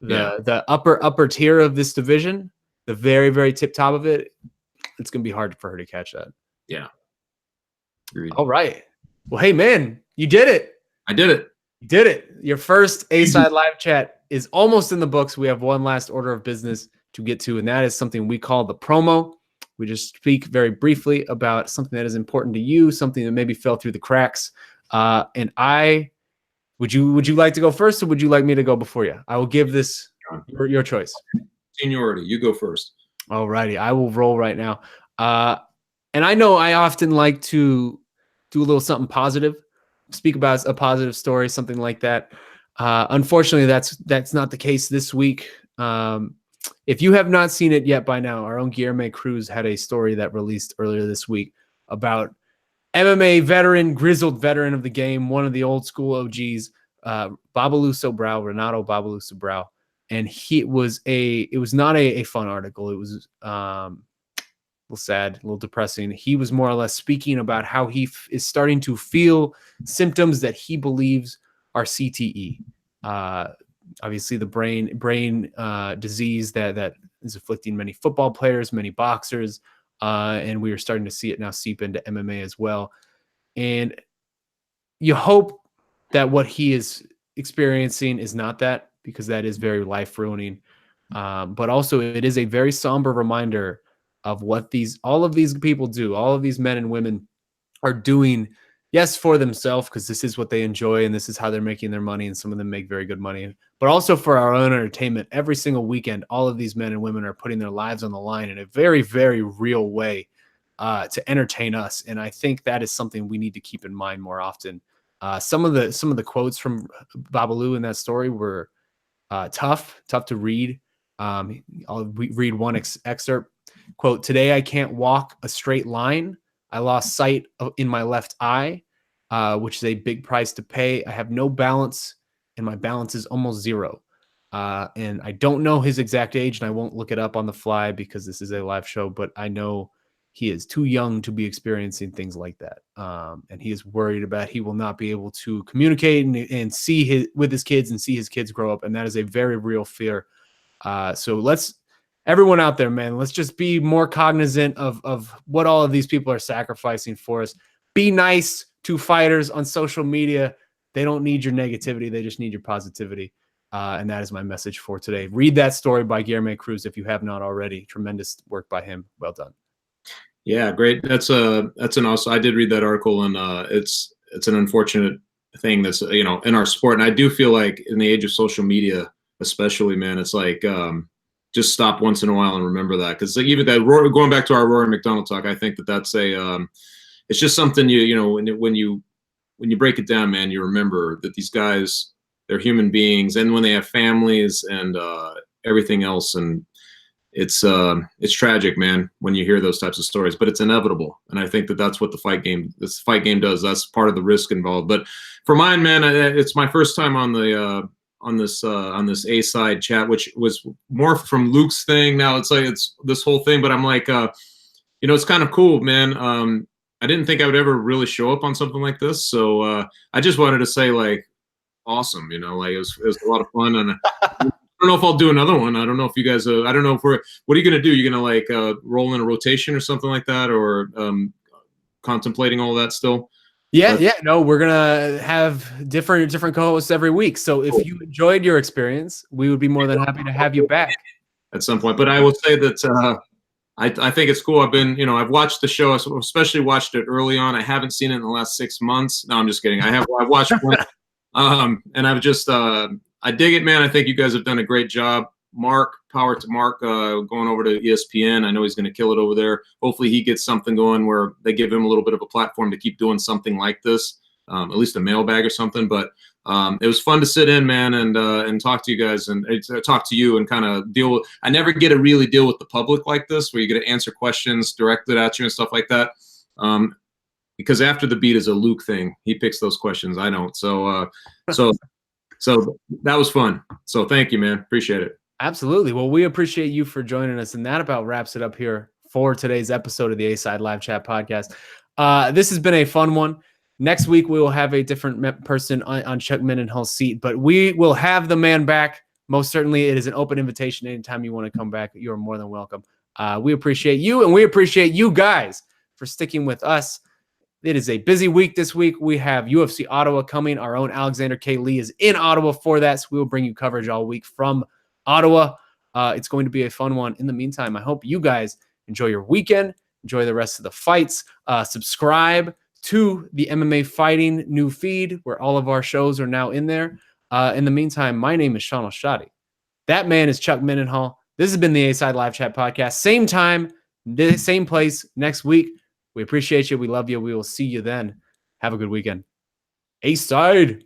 the upper tier of this division, the very, very tip top of it, it's going to be hard for her to catch that. Yeah. Agreed. All right. Well, hey, man, you did it. I did it. You did it. Your first A-Side live chat is almost in the books. We have one last order of business to get to, and that is something we call the promo. We just speak very briefly about something that is important to you, something that maybe fell through the cracks. And would you like to go first, or would you like me to go before you? I will give this your choice. Seniority, you go first. All righty, I will roll right now. And I know I often like to do a little something positive, speak about a positive story, something like that. Unfortunately, that's not the case this week. If you have not seen it yet by now, our own Guilherme Cruz had a story that released earlier this week about MMA veteran, grizzled veteran of the game, one of the old school OGs, Babalu Sobral, Renato Babalu Sobral. And it was not a fun article. It was a little sad, a little depressing. He was more or less speaking about how he is starting to feel symptoms that he believes are CTE. Obviously, the brain disease that is afflicting many football players, many boxers. And we are starting to see it now seep into MMA as well. And you hope that what he is experiencing is not that, because that is very life-ruining. But also it is a very somber reminder of what all of these people do, all of these men and women are doing, yes, for themselves, because this is what they enjoy and this is how they're making their money, and some of them make very good money, but also for our own entertainment. Every single weekend, all of these men and women are putting their lives on the line in a very, very real way to entertain us. And I think that is something we need to keep in mind more often. Some of the quotes from Babalu in that story were tough to read. I'll read one excerpt. Quote, "Today I can't walk a straight line. I lost sight in my left eye, which is a big price to pay. I have no balance, and my balance is almost zero." And I don't know his exact age, and I won't look it up on the fly because this is a live show, but I know he is too young to be experiencing things like that. And he is worried about he will not be able to communicate and see with his kids and see his kids grow up. And that is a very real fear. So everyone out there, man, let's just be more cognizant of what all of these people are sacrificing for us. Be nice to fighters on social media. They don't need your negativity. They just need your positivity. And that is my message for today. Read that story by Guilherme Cruz if you have not already. Tremendous work by him. Well done. Yeah, great. That's an awesome. I did read that article, and it's an unfortunate thing that's in our sport. And I do feel like in the age of social media, especially, man, it's like just stop once in a while and remember that, because even that going back to our Rory MacDonald talk, I think that's it's just something when you break it down, man, you remember that these guys, they're human beings, and when they have families and everything else, and it's tragic, man, when you hear those types of stories, but it's inevitable. And I think that's what this fight game does. That's part of the risk involved. But for mine, man, it's my first time on the on this A side chat, which was more from Luke's thing. Now it's this whole thing, but I'm like, it's kind of cool, man. I didn't think I would ever really show up on something like this, so I just wanted to say, like, awesome, like it was a lot of fun, and I don't know if I'll do another one. I don't know if you guys, I don't know what are you going to do? You're going to roll in a rotation or something like that, or contemplating all that still? Yeah. No, we're going to have different co-hosts every week. So if you enjoyed your experience, we would be more than happy to have you back at some point. But I will say that I think it's cool. I've watched the show, especially watched it early on. I haven't seen it in the last 6 months. No, I'm just kidding. I've watched one, and I've just, I dig it, man. I think you guys have done a great job. Mark, power to Mark, going over to ESPN. I know he's going to kill it over there. Hopefully he gets something going where they give him a little bit of a platform to keep doing something like this, at least a mailbag or something. But it was fun to sit in, man, and talk to you guys, and talk to you and kind of deal with. I never get to really deal with the public like this, where you get to answer questions directed at you and stuff like that. Because after the beat is a Luke thing. He picks those questions. I don't. So that was fun. So thank you, man. Appreciate it. Absolutely. Well, we appreciate you for joining us. And that about wraps it up here for today's episode of the A-Side Live Chat Podcast. This has been a fun one. Next week, we will have a different person on Chuck Mindenhall's seat, but we will have the man back. Most certainly, it is an open invitation. Anytime you want to come back, you are more than welcome. We appreciate you, and we appreciate you guys for sticking with us. It is a busy week this week. We have UFC Ottawa coming. Our own Alexander K. Lee is in Ottawa for that, so we will bring you coverage all week from Ottawa. It's going to be a fun one. In the meantime, I hope you guys enjoy your weekend. Enjoy the rest of the fights. Subscribe to the MMA Fighting new feed, where all of our shows are now in there. In the meantime, my name is Shaun Al-Shatti. That man is Chuck Mindenhall. This has been the A-Side Live Chat Podcast. Same time, same place next week. We appreciate you. We love you. We will see you then. Have a good weekend. A-Side.